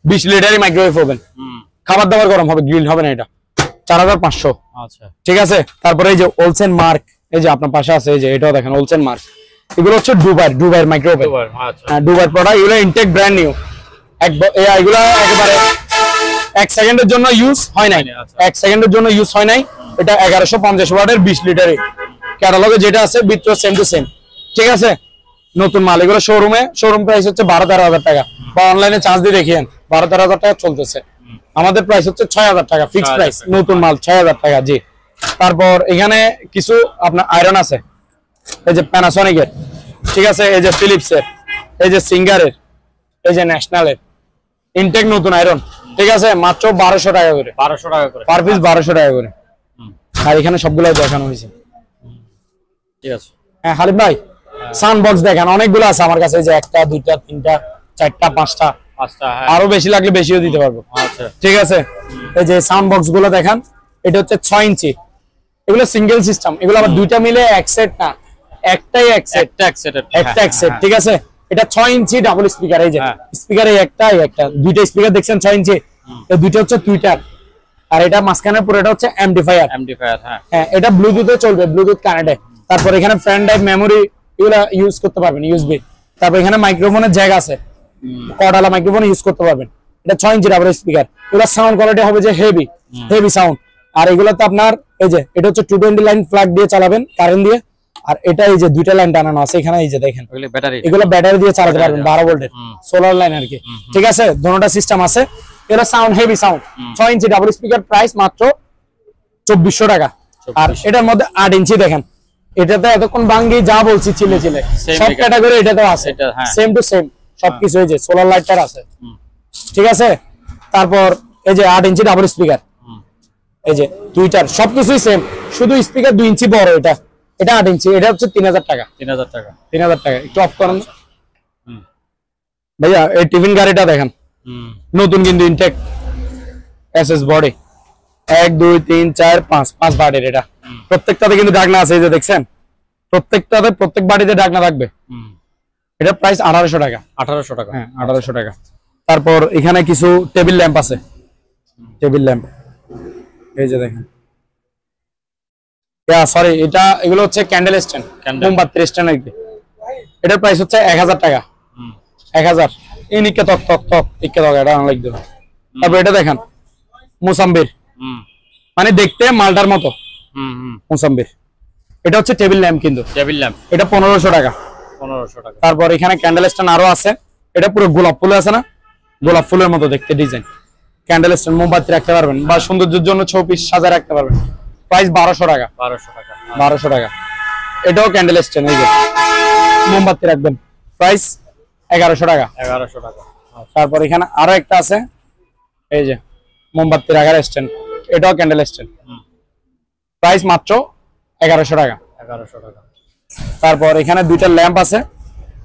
20 লিটারের মাইক্রোওয়েভ ওভেন, খাবার দাবার গরম হবে, গ্রিল হবে না, এটা 4500। আচ্ছা ঠিক আছে। তারপরে এই যে ওলসেন মার্ক, এই যে আপনার পাশে আছে, এই যে এটাও দেখেন ওলসেন মার্ক। এগুলো হচ্ছে দুবাইয়ের মাইক্রোওভেন, হ্যাঁ দুবাইয়ের প্রোডাক্ট। এগুলো ইনটেক ব্র্যান্ড নিউ, এগুলো একেবারে 1 সেকেন্ডের জন্য ইউজ হয় নাই, 1 সেকেন্ডের জন্য ইউজ হয় নাই। এটা 1150 ওয়াটের 20 লিটারের, ক্যাটালগে যেটা আছে বিট্রো সেম টু সেম, ঠিক আছে। নতুন মাল, এগুলো শোরুম প্রাইস হচ্ছে 12-13 টাকা, বা অনলাইনে চার্জ দিয়ে দেখিয়েন 12-13 টাকা চলতেছে। আমাদের প্রাইস হচ্ছে 6000 টাকা, ফিক্সড প্রাইস, নতুন মাল 6000 টাকা, জি। তারপর এখানে কিছু আপনার আয়রন আছে, এই যে প্যানাসোনিকের, ঠিক আছে, এই যে ফিলিপসের, এই যে সিঙ্গারের, এই যে ন্যাশনালের ইনটেক নতুন আয়রন, ঠিক আছে, মাত্র 1200 টাকা করে। 1200 টাকা করে পার পিস 1200 টাকা করে। আর এখানে সবগুলো দেখানো হয়েছে। ঠিক আছে। হ্যাঁ হালিম ভাই, সাউন্ড বক্স দেখেন, অনেকগুলো আছে আমার কাছে, এই যে একটা, দুইটা, তিনটা, চারটা, পাঁচটা, হ্যাঁ। আরো বেশি লাগলে বেশিও দিতে পারবো। আচ্ছা, ঠিক আছে। এই যে সাউন্ড বক্স গুলো দেখান, এটা হচ্ছে 6 ইঞ্চি, এগুলো সিঙ্গেল সিস্টেম, এগুলো আবার দুইটা মিলে এক সেট না, একটাই এক সেট, একটা এক সেট, ঠিক আছে। এটা 6 ইঞ্চি ডাবল স্পিকার, এই যে স্পিকার, এই একটা, দুইটা স্পিকার দেখছেন 6 ইঞ্চি, এই দুইটা হচ্ছে টুইটার, আর এটা মাঝখানে পুরোটা হচ্ছে এমপ্লিফায়ার। হ্যাঁ, এটা ব্লুটুথে চলবে, ব্লুটুথ কানেক্টে। তারপর এখানে ফ্যান ড্রাইভ, মেমোরি, এগুলা ইউজ করতে পারবেন, ইউএসবি। তারপর এখানে মাইক্রোফোনের জায়গা আছে, কর্ডালা মাইক্রোফোন ইউজ করতে পারবেন। এটা 6 ইঞ্চি ডাবল স্পিকার, এগুলা সাউন্ড কোয়ালিটি হবে যে হেভি সাউন্ড। আর এগুলোতে আপনার এই যে এটা হচ্ছে 220 লাইন প্লাগ দিয়ে চালাবেন, কারেন্ট দিয়ে। আর এটা এই যে দুইটা লাইন টানানো আছে এখানে, এই যে দেখেন, এগুলো ব্যাটারি দিয়ে চালাতে পারবেন, 12 ভোল্টের সোলার লাইন আর কি। ঠিক আছে, দুটোটা সিস্টেম আছে। এটা সাউন্ড হেভি সাউন্ড, 6 ইঞ্চি ডাবল স্পিকার, প্রাইস মাত্র 2400 টাকা। আর এটার মধ্যে 8 ইঞ্চি দেখেন, এটাতে এতক্ষণ বাঙ্গি যা বলছি চিলে চিলে সব ক্যাটাগরি এটাতেও আছে, সেম টু সেম সবকিছু। এই যে সোলার লাইটটার আছে, ঠিক আছে। তারপর এই যে 8 ইঞ্চি ডাবল স্পিকার, এই যে দুইটার সবকিছুই সেম, শুধু স্পিকার 2 ইঞ্চি বড়। এটা 8 ইঞ্চি, এটা হচ্ছে 3000 টাকা। 3000 টাকা। একটু অফ করেন ভাইয়া। এই টিফিন গাড়িটা দেখেন, নতুন কিন্তু ইনটেক, এসএস বডি, 1 2 3 4 5 5 বাড়ির। এটা প্রত্যেকটাতে কিন্তু ডাকনা আছে, এই যে দেখছেন, প্রত্যেকটাতে, প্রত্যেক বাড়িতে ডাকনা থাকবে। এটা প্রাইস 1800 টাকা। 1800 টাকা, হ্যাঁ 1800 টাকা। তারপর এখানে কিছু টেবিল ল্যাম্প আছে, টেবিল ল্যাম্প, এই যে দেখেন। সরি, এগুলো হচ্ছে ক্যান্ডেল স্ট্যান্ড, মোমবাতি স্ট্যান্ড আর কি। এটার প্রাইস হচ্ছে 1000 টাকা। 1000 এই নিকে তক তক তক ইকে তক, এটা অনেক দেব। তারপর এটা দেখেন, মোসাম্বির, মানে দেখতে মালটার মতো, মোসাম্বির। এটা হচ্ছে টেবিল ল্যাম্প, কিন্তু টেবিল ল্যাম্প, এটা 1500 টাকা। 1500 টাকা। তারপর এখানে ক্যান্ডেল স্ট্যান্ড আরো আছে, এটা পুরো গোলাপ ফুল আছে না, গোলাপ ফুলের মতো দেখতে ডিজাইন। ক্যান্ডেল স্ট্যান্ড, মোমবাতি রাখতে পারবেন, বা সৌন্দর্যের জন্য শোপিস সাজা রাখতে পারবেন। প্রাইস 1200 টাকা। 1200 টাকা। এটাও ক্যান্ডেল স্ট্যান্ড, এই যে মোমবাতি রাখবেন, প্রাইস 1100 টাকা। 1100 টাকা। তারপর এখানে আরো একটা আছে, এই যে মোমবাতি রাখার স্ট্যান্ড, এটাও ক্যান্ডেল স্ট্যান্ড, প্রাইস মাত্র 1100 টাকা। 1100 টাকা। তারপর এখানে দুইটা ল্যাম্প আছে,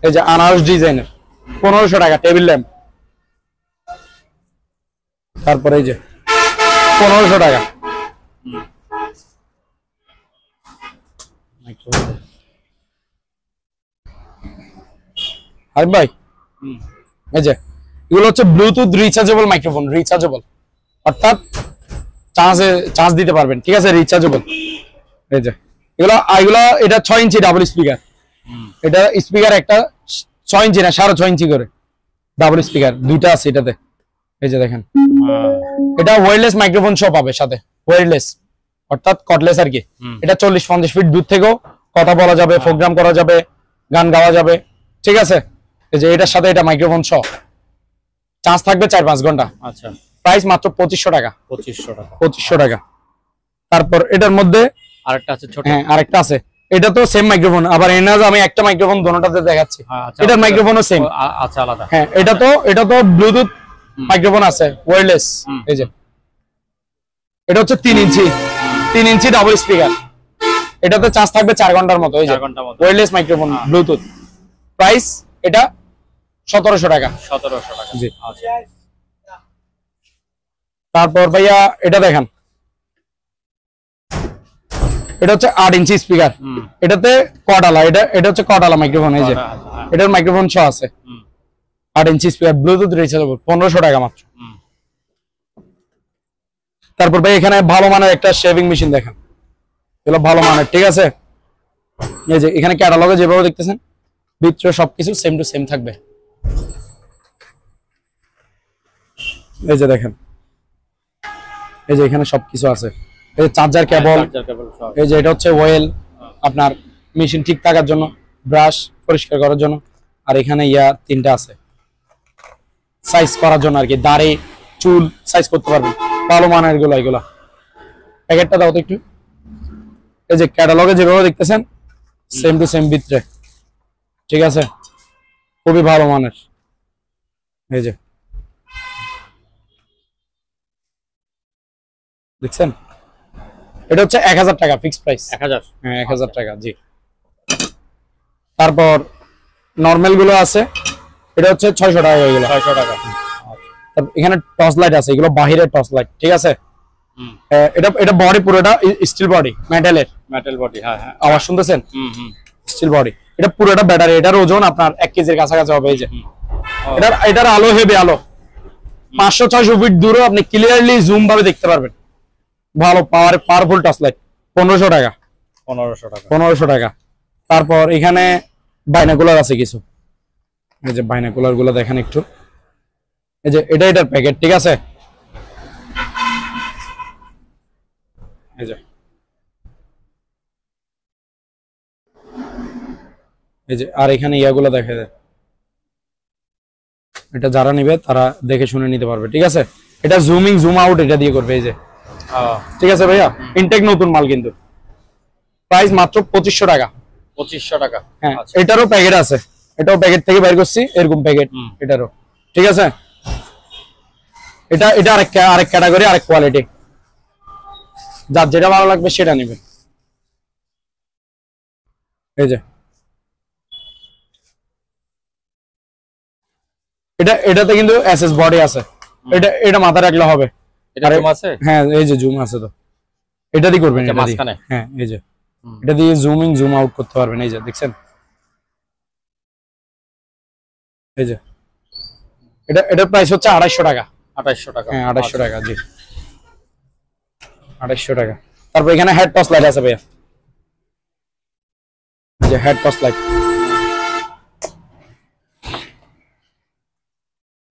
এই যে আনারস ডিজাইনের, 1500 টাকা টেবিল ল্যাম্প। তারপর এই যে 1500 টাকা। হাই ভাই, এই যে এগুলো হচ্ছে ব্লুটুথ রিচার্জেবল মাইক্রোফোন, রিচার্জেবল, অর্থাৎ চার্জ দিতে পারবেন, ঠিক আছে, রিচার্জেবল। এই যে এগুলো এটা 6 ইঞ্চি ডাবল স্পিকার, এটা স্পিকার একটা 6 ইঞ্চি না 6.5 ইঞ্চি করে ডাবল স্পিকার, দুইটা আছে এটাতে। এই যে দেখেন, এটা ওয়্যারলেস মাইক্রোফোন সহ পাবে সাথে, ওয়্যারলেস অর্থাৎ কর্ডলেস আর কি। এটা 40-50 ফিট দূর থেকেও কথা বলা যাবে, প্রোগ্রাম করা যাবে, গান গাওয়া যাবে, ঠিক আছে। এই যে এটার সাথে এটা মাইক্রোফোন সহ, চার্জ থাকবে 4-5 ঘন্টা। আচ্ছা, প্রাইস মাত্র 2500 টাকা। 2500 টাকা। তারপর এটার মধ্যে আরেকটা আছে ছোট, হ্যাঁ আরেকটা আছে, এটা তো সেম মাইক্রোফোন, আবার এনাজ আমি একটা মাইক্রোফোন দোনোটাতে দেখাচ্ছি, এটার মাইক্রোফোনও সেম, আচ্ছা আলাদা। হ্যাঁ, এটা তো ব্লুটুথ মাইক্রোফোন আছে, ওয়্যারলেস। এই যে এটা হচ্ছে 3 ইঞ্চি ডাবল স্পিকার, এটাতে চার্জ থাকবে 4 ঘন্টার মতো। এই যে ওয়্যারলেস মাইক্রোফোন ব্লুটুথ, প্রাইস এটা 1700 টাকা। 1700 টাকা, জি। তারপর ভাইয়া এটা দেখেন, এটা হচ্ছে 8 ইঞ্চি স্পিকার, এটাতে কর্ডালা, এটা হচ্ছে কর্ডালা মাইক্রোফোন। এই যে এটার মাইক্রোফোন সহ আছে, 8 ইঞ্চি স্পিকার, ব্লুটুথ রিচার্জেবল, 1500 টাকা মাত্র। তারপর ভাই এখানে ভালো মানের একটা শেভিং মেশিন দেখেন, এগুলো ভালো মানের, ঠিক আছে। এই যে এখানে ক্যাটালগে যেভাবে দেখতেছেন, ভিতরে সবকিছু সেম টু সেম থাকবে। এই যে দেখেন, এই যে এখানে সবকিছু আছে, এই যে চার্জার কেবল, এই যে এটা হচ্ছে ওয়েল, আপনার মেশিন ঠিক থাকার জন্য, ব্রাশ পরিষ্কার করার জন্য, আর এখানে তিনটা আছে সাইজ করার জন্য আর কি, দাড়ি চুল সাইজ করতে পারবেন, ভালো মানের এগুলা। প্যাকেটটা দাও তো একটু। এই যে ক্যাটালগে যেভাবে দেখতেছেন সেম টু সেম ভিতরে, ঠিক আছে। খুবই ভালো মানের। এই যে দেখছেন, এটা হচ্ছে 1000 টাকা ফিক্স প্রাইস। 1000? হ্যাঁ 1000 টাকা জি। তারপর নরমাল গুলো আছে, এটা হচ্ছে 600 টাকা এগুলো। 600 টাকা। তারপর এখানে টর্চ লাইট আছে, এগুলো বাহিরের টর্চ লাইট, ঠিক আছে। হুম, এটা এটা বডি পুরোটা স্টিল বডি, মেটালের। মেটাল বডি, হ্যাঁ হ্যাঁ। আওয়াজ শুনতেছেন? হুম হুম। স্টিল বডি, এটা পুরোটা ব্যাটারি, এটার ওজন আপনার 1 কেজির কাছাকাছি হবে। এই যে ও, এটার আলো হেভি আলো, 500-600 ফিট দূরেও আপনি ক্লিয়ারলি জুম ভাবে দেখতে পারবেন। ভালো পাওয়ারফুল টর্চ লাইট, 1500 টাকা। 1500 টাকা। 1500 টাকা। তারপর এখানে বাইনাকুলার আছে কিছু, এই যে বাইনাকুলার গুলো দেখেন একটু। এই যে এটার প্যাকেট, ঠিক আছে। এই যে আর এখানে ইয়াগুলো দেখা যায়, এটা যারা নিবে তারা দেখে শুনে নিতে পারবে, ঠিক আছে। এটা জুমিং জুম আউট এটা দিয়ে করবে। এই যে ঠিক আছে ভাইয়া, ইনটেক নতুন মাল, কিন্তু প্রাইস মাত্র 2500 টাকা। 2500 টাকা। হ্যাঁ, আচ্ছা। এটারও প্যাকেট আছে, এটাও প্যাকেট থেকে বের করছি, এরকম প্যাকেট এটারও, ঠিক আছে। এটা আরেক ক্যাটাগরি, আরেক কোয়ালিটি, যার যেটা ভালো লাগবে সেটা নেবে। এই যে এটাতে কিন্তু এসএস বডি আছে, এটা মাথায় রাখলে হবে। এটা জুম আছে? হ্যাঁ এই যে জুম আছে, তো এটা দিয়ে করবেন, এটা দিয়ে। মাঝখানে? হ্যাঁ এই যে এটা দিয়ে জুমিং জুম আউট করতে পারবেন। এই যে দেখছেন, এই যে এটার প্রাইস হচ্ছে 250 টাকা। 2800 টাকা। হ্যাঁ 250 টাকা জি, 250 টাকা। তারপর এখানে হেড টর্চ লাইট আছে ভাইয়া, এই যে হেড টর্চ লাইট,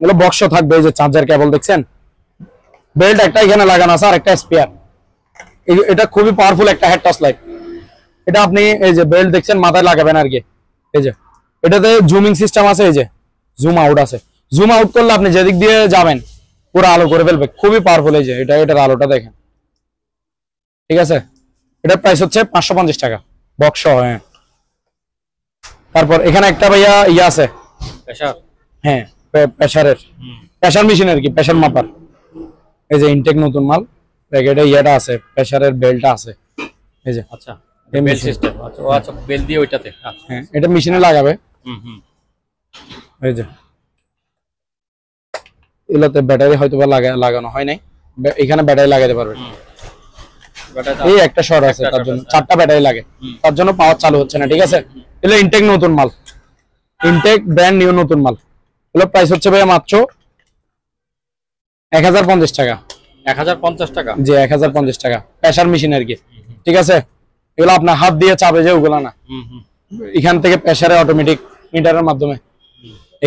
এগুলো বক্স থাকবে। এই যে চার্জার কেবল দেখছেন, বেল্ট একটা এখানে লাগানো আছে আর একটা স্পেয়ার। এটা খুবই পাওয়ারফুল একটা হেড টর্চ লাইট। এটা আপনি এই যে বেল্ট দেখছেন মাথায় লাগাবেন আর কি। এই যে এটাতে জুমিং সিস্টেম আছে, এই যে জুম আউট আছে। জুম আউট করলে আপনি যেদিক দিয়ে যাবেন পুরো আলো করে ফেলবে, খুবই পাওয়ারফুল। এই যে এটার আলোটা দেখেন, ঠিক আছে। এটার প্রাইস হচ্ছে 550 টাকা বক্স। হ্যাঁ, তারপর এখানে একটা ভাইয়া ইয়ে আছে, প্রেসার। হ্যাঁ প্রেসার মেশিন আর কি, প্রেসার মাপার। এই যে ইনটেক নতুন মাল, প্যাকেটে ইয়েটা আছে, প্রেসারের বেল্টটা আছে। এই যে আচ্ছা, বেল সিস্টেম। আচ্ছা, ও আচ্ছা, বেল দিয়ে ওইটাতে। আচ্ছা, হ্যাঁ এটা মেশিনে লাগাবে। হুম হুম। এই যে এগুলোতে ব্যাটারি হয়তো বা লাগানো হয় নাই, এখানে ব্যাটারি লাগাতে পারবে। এই একটা শর্ট আছে, তার জন্য 4টা ব্যাটারি লাগে, তার জন্য পাওয়ার চালু হচ্ছে না, ঠিক আছে। এগুলো ইনটেক নতুন মাল, ইনটেক ব্র্যান্ড নিউ নতুন মাল। এগুলো প্রাইস হচ্ছে ভাইয়া মাত্র 1050 টাকা। 1050 টাকা? জি 1050 টাকা, প্রেসার মেশিন আর কি, ঠিক আছে। এগুলো আপনার হাত দিয়ে চাপে যে ওগুলো না, এখান থেকে প্রেসারে অটোমেটিক মিটারের মাধ্যমে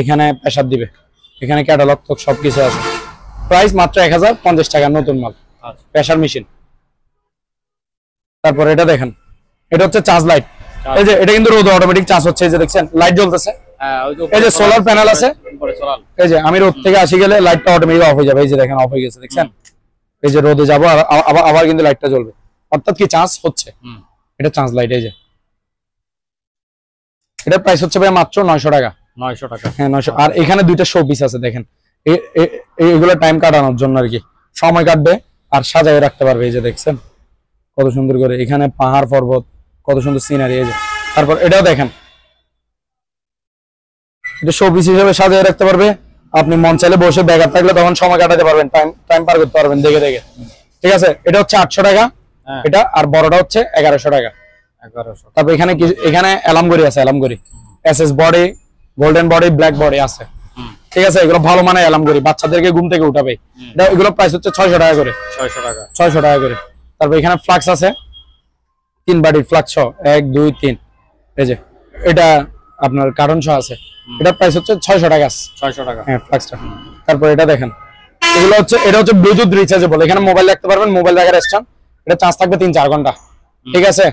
এখানে প্রেসার দিবে। এখানে ক্যাটালগ তো সবকিছু আছে। প্রাইস মাত্র 1050 টাকা, নতুন মাল, প্রেসার মেশিন। তারপর এটা দেখেন, এটা হচ্ছে চার্জ লাইট। এই যে এটা কিন্তু রোদ অটোমেটিক চার্জ হচ্ছে, এই যে দেখছেন লাইট জ্বলতেছে। এই যে সোলার প্যানেল আছে, এই যে আমি রোদ থেকে আসি গেলে লাইটটা অটোমেটিক অফ হয়ে যাবে। এই যে দেখেন অফ হয়ে গেছে, দেখছেন। এই যে রোদে যাবো আবার কিন্তু লাইটটা জ্বলবে, অর্থাৎ কি চার্জ হচ্ছে। এটা চার্জ লাইট। এই যে এটা প্রাইস হচ্ছে ভাই মাত্র 900 টাকা। 900 টাকা? হ্যাঁ 900। আর এখানে দুইটা শো পিস আছে দেখেন, এগুলো টাইম কাটানোর জন্য আর কি, সময় কাটবে আর সাজায় রাখতে পারবে। এই যে দেখছেন কত সুন্দর করে, এখানে পাহাড় পর্বত, কত সুন্দর সিনারি। এই যে তারপর এটাও দেখেন, এটা শো পিস হিসেবে সাজিয়ে রাখতে পারবে। আপনি মন চাইলে বসে বেকার থাকলে তখন সময় কাটাতে পারবেন, টাইম পার করতে পারবেন দেখে দেখে, ঠিক আছে। এটা হচ্ছে 800 টাকা এটা, আর বড়টা হচ্ছে 1100 টাকা। 1100। তারপর এখানে অ্যালার্ম ঘড়ি আছে, অ্যালার্ম ঘড়ি SS body, golden body, black body আছে, ঠিক আছে। এগুলো ভালো মানের অ্যালার্ম ঘড়ি, বাচ্চাদেরকে ঘুম থেকে উঠাবে। এগুলো প্রাইস হচ্ছে 600 টাকা করে। 600 টাকা? 600 টাকা করে। তারপর এখানে ফ্লাক্স আছে, 3 বাটির ফ্লাক্স 1 2 3। এই যে এটা আপনার কার্টন সহ আছে, এটার প্রাইস হচ্ছে 600 টাকা। 600 টাকা? হ্যাঁ ফ্লাক্সটা। তারপর এটা দেখেন, এটা হচ্ছে ব্লুটুথ রিচার্জেবল। এখানে মোবাইল রাখতে পারবেন, মোবাইল রাখার স্ট্যান্ড। এটা চার্জ থাকবে 3-4 ঘন্টা, ঠিক আছে।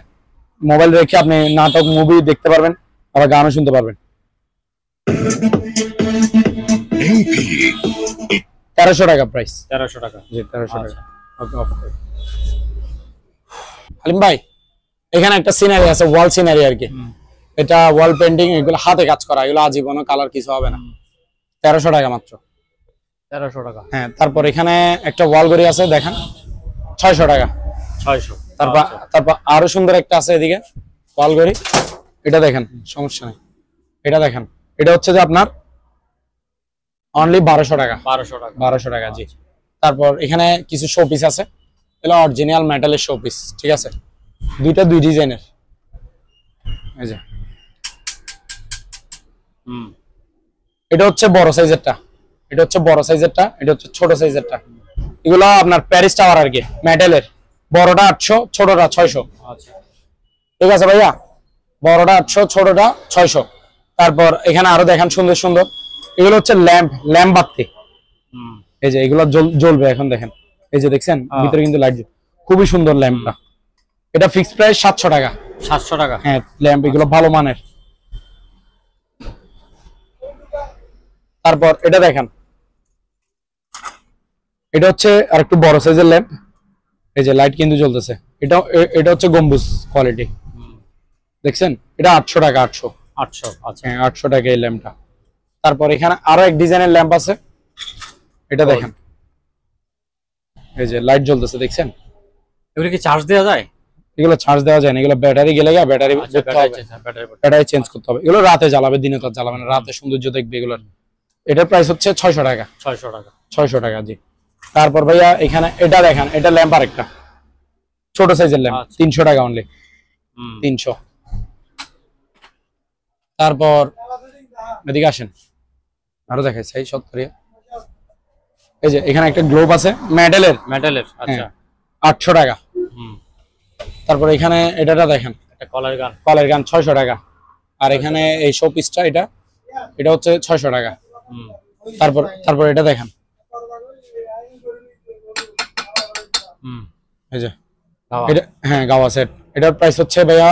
মোবাইল রেখে আপনি নাটক মুভি দেখতে পারবেন, আবার গানও শুনতে পারবেন। 1300 টাকা প্রাইস। 1300 টাকা? জি 1300 টাকা। ওকে অফ করে হালিম ভাই, এখানে একটা সিনারি আছে, ওয়াল সিনারি আর কি। এটা ওয়াল পেন্টিং, এগুলো হাতে কাজ করা, এগুলো আজীবন কালার কিছু হবে না। 1300 টাকা মাত্র। 1300 টাকা। হ্যাঁ, তারপর এখানে একটা ওয়াল ঘড়ি আছে দেখেন, 600 টাকা। 600। তারপর আরো সুন্দর একটা আছে এদিকে ওয়াল ঘড়ি, এটা দেখেন, সমস্যা নেই। এটা দেখেন, এটা হচ্ছে যে আপনার অনলি 1200 টাকা। 1200 টাকা। 1200 টাকা, জি। তারপর এখানে কিছু শো পিস আছে, এগুলো অরিজিনাল মেটালের শো পিস, ঠিক আছে, দুই ডিজাইনের। এই যে এটা হচ্ছে বড় সাইজেরটা, এটা হচ্ছে বড় সাইজেরটা, এটা হচ্ছে ছোট সাইজেরটা। এগুলো আপনার প্যারিস টাওয়ার আর কি, মেটালের। বড়টা 800, ছোটটা 600। আচ্ছা, ঠিক আছে ভাইয়া, বড়টা 800, ছোটটা 600। তারপর এখানে আরো দেখেন সুন্দর সুন্দর, এগুলো হচ্ছে ল্যাম্প বাতি। এই যে এগুলো জ্বলবে এখন, দেখেন এই যে দেখছেন ভিতরে কিন্তু লাইট, খুবই সুন্দর ল্যাম্পটা। এটা ফিক্সড প্রাইস 700 টাকা। 700 টাকা। হ্যাঁ, ল্যাম্প এগুলো ভালো মানের। তারপর এটা দেখেন, এটা হচ্ছে আর একটু বড় সাইজের ল্যাম্প, এই যে লাইট কিন্তু জ্বলতেছে। এটা হচ্ছে গম্বুজ কোয়ালিটি, দেখছেন, এটা 800 টাকা। 800। আচ্ছা। হ্যাঁ, 800 টাকা এই ল্যাম্পটা। তারপর এখানে আরো এক ডিজাইনের ল্যাম্প আছে, এটা দেখেন, এই যে লাইট জ্বলতেছে, দেখছেন। এগুলো কি চার্জ দেওয়া যায়? এগুলো চার্জ দেওয়া যায় না, এগুলো ব্যাটারি গেলে ব্যাটারি চেঞ্জ করতে হবে। এগুলো রাতে জ্বালাবে, দিনে তো জ্বালাবে না, রাতে সৌন্দর্য দেখবে এগুলোর। এটার প্রাইস হচ্ছে 600 টাকা। 600 টাকা। 600 টাকা, জি। তারপর ভাইয়া এখানে এটা দেখেন, এটা ল্যাম্প আরেকটা ছোট সাইজের ল্যাম্প, 300 টাকা অনলি। 300। তারপর এদিকে আসেন, আরো দেখাই চাই 70। এই যে এখানে একটা গ্লোব আছে মেটালের। আচ্ছা, 800 টাকা। তারপর এখানে এটা দেখেন, একটা কলার গান 600 টাকা। আর এখানে এই শো পিসটা, এটা হচ্ছে 600 টাকা। তারপর এটা দেখেন, এই যে এটা, হ্যাঁ, গাওয়া সেট। এটার প্রাইস হচ্ছে ভাইয়া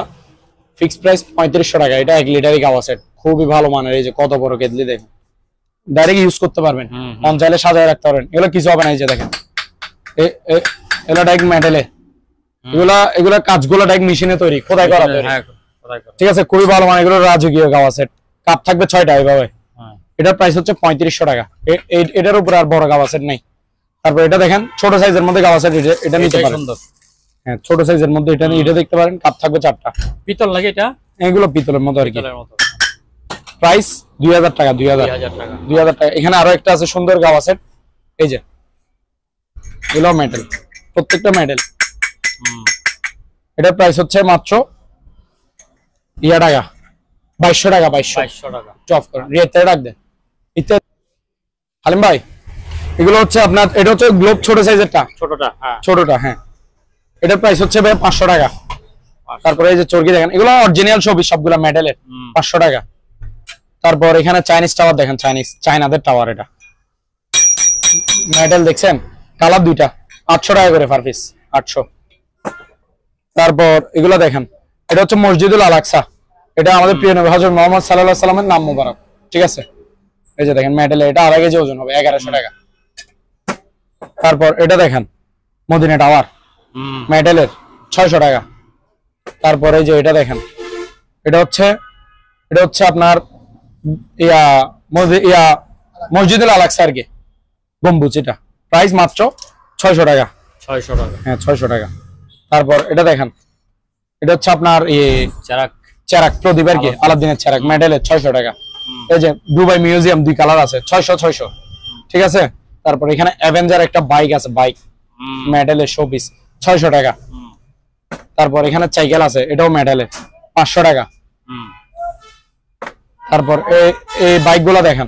ফিক্সড প্রাইস 3500 টাকা। এটা 1 লিটারই গাওয়া সেট, খুবই ভালো মানের। এই যে কত বড় কেটলি দেখেন, ডাইরেক্ট ইউজ করতে পারবেন, মন চাইলে সাজায় রাখতে পারবেন। এগুলো কিছু হবে না, এই যে দেখেন, এগুলো ডাইরেক্ট মেটালে, এগুলা কাজগুলো ডাইরেক্ট মেশিনে তৈরি, খোদাই করা তৈরি। ঠিক আছে, খুবই ভালো মানে। এগুলো রাজকীয় গাওয়া সেট, কাপ থাকবে 6টা এইভাবে। এটার প্রাইস হচ্ছে 3500 টাকা। এটার উপরে আর বড় গাওয়া সেট নেই। তারপর এটা দেখেন, ছোট সাইজের মধ্যে গাওয়া সেট, এটা নিতে পারেন। হ্যাঁ, ছোট সাইজের মধ্যে এটা দেখতে পারেন, কাপ থাকবে 4টা। পিতল লাগে এটা? এগুলো পিতলের মতো আর কি। প্রাইস 2000 টাকা। 2000 টাকা। এখানে আরো একটা আছে সুন্দর গাওয়া সেট, এই যে এগুলো মেটাল, প্রত্যেকটা মেটাল। এটার প্রাইস হচ্ছে মাত্র টাকা, 2200 টাকা। 2200 টাকা। চপ করেন, রেটে রাখ দেন। হালিম ভাই, এগুলো হচ্ছে আপনার, এটা হচ্ছে গ্লোব ছোট সাইজেরটা, ছোটটা। হ্যাঁ, এটার প্রাইস হচ্ছে ভাই 500 টাকা। তারপরে এই যে চরকি দেখেন, এগুলো অরিজিনাল ছবি, সবগুলো মেটালের, 500 টাকা। তারপর এখানে চাইনিজ টাওয়ার দেখেন, চাইনাদের টাওয়ার, এটা মেটাল, দেখছেন, কালার দুইটা, 800 টাকা করে পার পিস, 800। তারপর এগুলো দেখেন, এটা হচ্ছে মসজিদুল আল আকসা, এটা আমাদের প্রিয় নবী হযরত মুহাম্মদ সাল্লাল্লাহু আলাইহি সাল্লামের নাম মোবারক, ঠিক আছে। এই যে দেখেন মেটাল, এটা 2.5 কেজি ওজন হবে, 1100 টাকা। তারপর এটা দেখেন, মদিনা টাওয়ার, মেটালের, 600 টাকা। তারপর এই যে এটা দেখেন, এটা হচ্ছে আপনার মসজিদুল আল আকসা আর কি, গম্বুজ। এটা প্রাইস মাত্র 600 টাকা। 600 টাকা, হ্যাঁ, 600 টাকা। তারপর এটা দেখেন, এটা হচ্ছে আপনার চেরাক প্রদীপ আর কি, আলাদিনের চেরাক, মেটালের, 600 টাকা। এই যে দুবাই মিউজিয়াম, 2 কালার আছে, 600। ঠিক আছে। তারপর এখানে অ্যাভেঞ্জার একটা বাইক আছে, বাইক মেটালের শো পিস, 600 টাকা। তারপর এখানে সাইকেল আছে, এটাও মেটালের, 500 টাকা। তারপর এই বাইকগুলো দেখেন,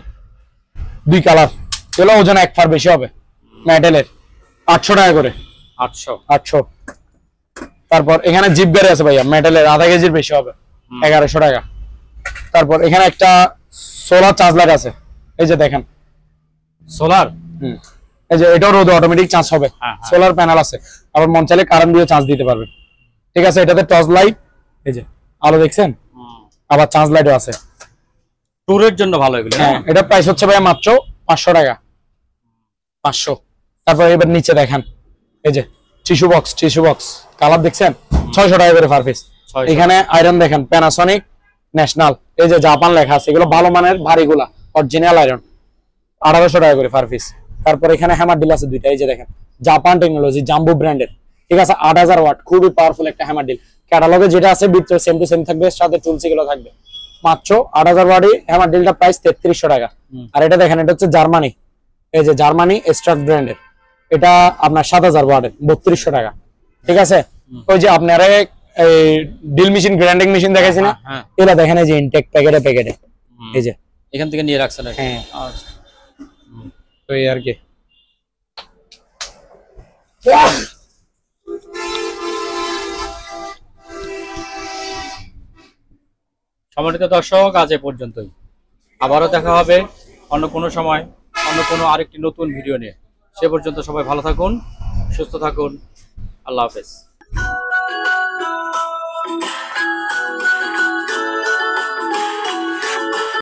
2 কালার, এগুলো ওজন 1 ফার বেশি হবে, মেটালের, 800 টাকা করে। 800। তারপর এখানে জিপ গাড়ি আছে ভাইয়া, মেটালের, 0.5 কেজির বেশি হবে, 1100 টাকা। তারপর এখানে একটা সোলার চার্জ লাইট আছে, এই যে দেখেন, সোলার, এই যে এটাও রোদে অটোমেটিক চার্জ হবে, সোলার প্যানেল আছে, আবার মন চাইলে কারেন্ট দিয়ে চার্জ দিতে পারবে। ঠিক আছে। এটাতে টর্চ লাইট, এই যে আলো দেখছেন, আবার চার্জ লাইটও আছে, ট্যুরের জন্য ভালো এগুলো। হ্যাঁ, এটা প্রাইস হচ্ছে ভাই মাত্র 500 টাকা। 500। তারপর এবার নিচে দেখেন, এই যে টিস্যু বক্স, কালার দেখছেন, 600 টাকা করে পার পিস। এখানে আয়রন দেখেন, প্যানাসনিক ন্যাশনাল, এই যে জাপান লেখা আছে, এগুলো ভালো মানের ভারীগুলা, অরিজিনাল আয়রন, 1800 টাকা করে পার পিস। তারপর এখানে হ্যামার ডিল আছে দুইটা, এই যে দেখেন জাপান টেকনোলজি জাম্বো ব্র্যান্ডের, ঠিক আছে, 8000 ওয়াট, খুবই পাওয়ারফুল একটা হ্যামার ডিল। ক্যাটালগে যেটা আছে ভিতরে সেম টু সেম থাকবে, সাথে টুলস গুলো থাকবে। মাত্র 8000 ওয়াটই হ্যামার ডিলটা প্রাইস 3300 টাকা। আর এটা দেখেন, এটা হচ্ছে জার্মানি, এই যে জার্মানি স্ট্রাক ব্র্যান্ডের, এটা আপনার 7000 ওয়াটের 3200 টাকা, ঠিক আছে। ওই যে আপনারা এই ডিল মেশিন, গ্রাইন্ডিং মেশিন দেখাইছি না, এটা দেখেন এই যে ইনটেক প্যাকেটে প্যাকেটে, এই যে এখান থেকে নিয়ে রাখছেন আর কি। হ্যাঁ, আচ্ছা। তো এই আর কি। সম্মানিত দর্শক, আজ এ পর্যন্তই। আবারও দেখা হবে অন্য কোনো সময়, অন্য কোনো আরেকটি নতুন ভিডিও নিয়ে। সে পর্যন্ত সবাই ভালো থাকুন, সুস্থ থাকুন। আল্লাহ হাফেজ।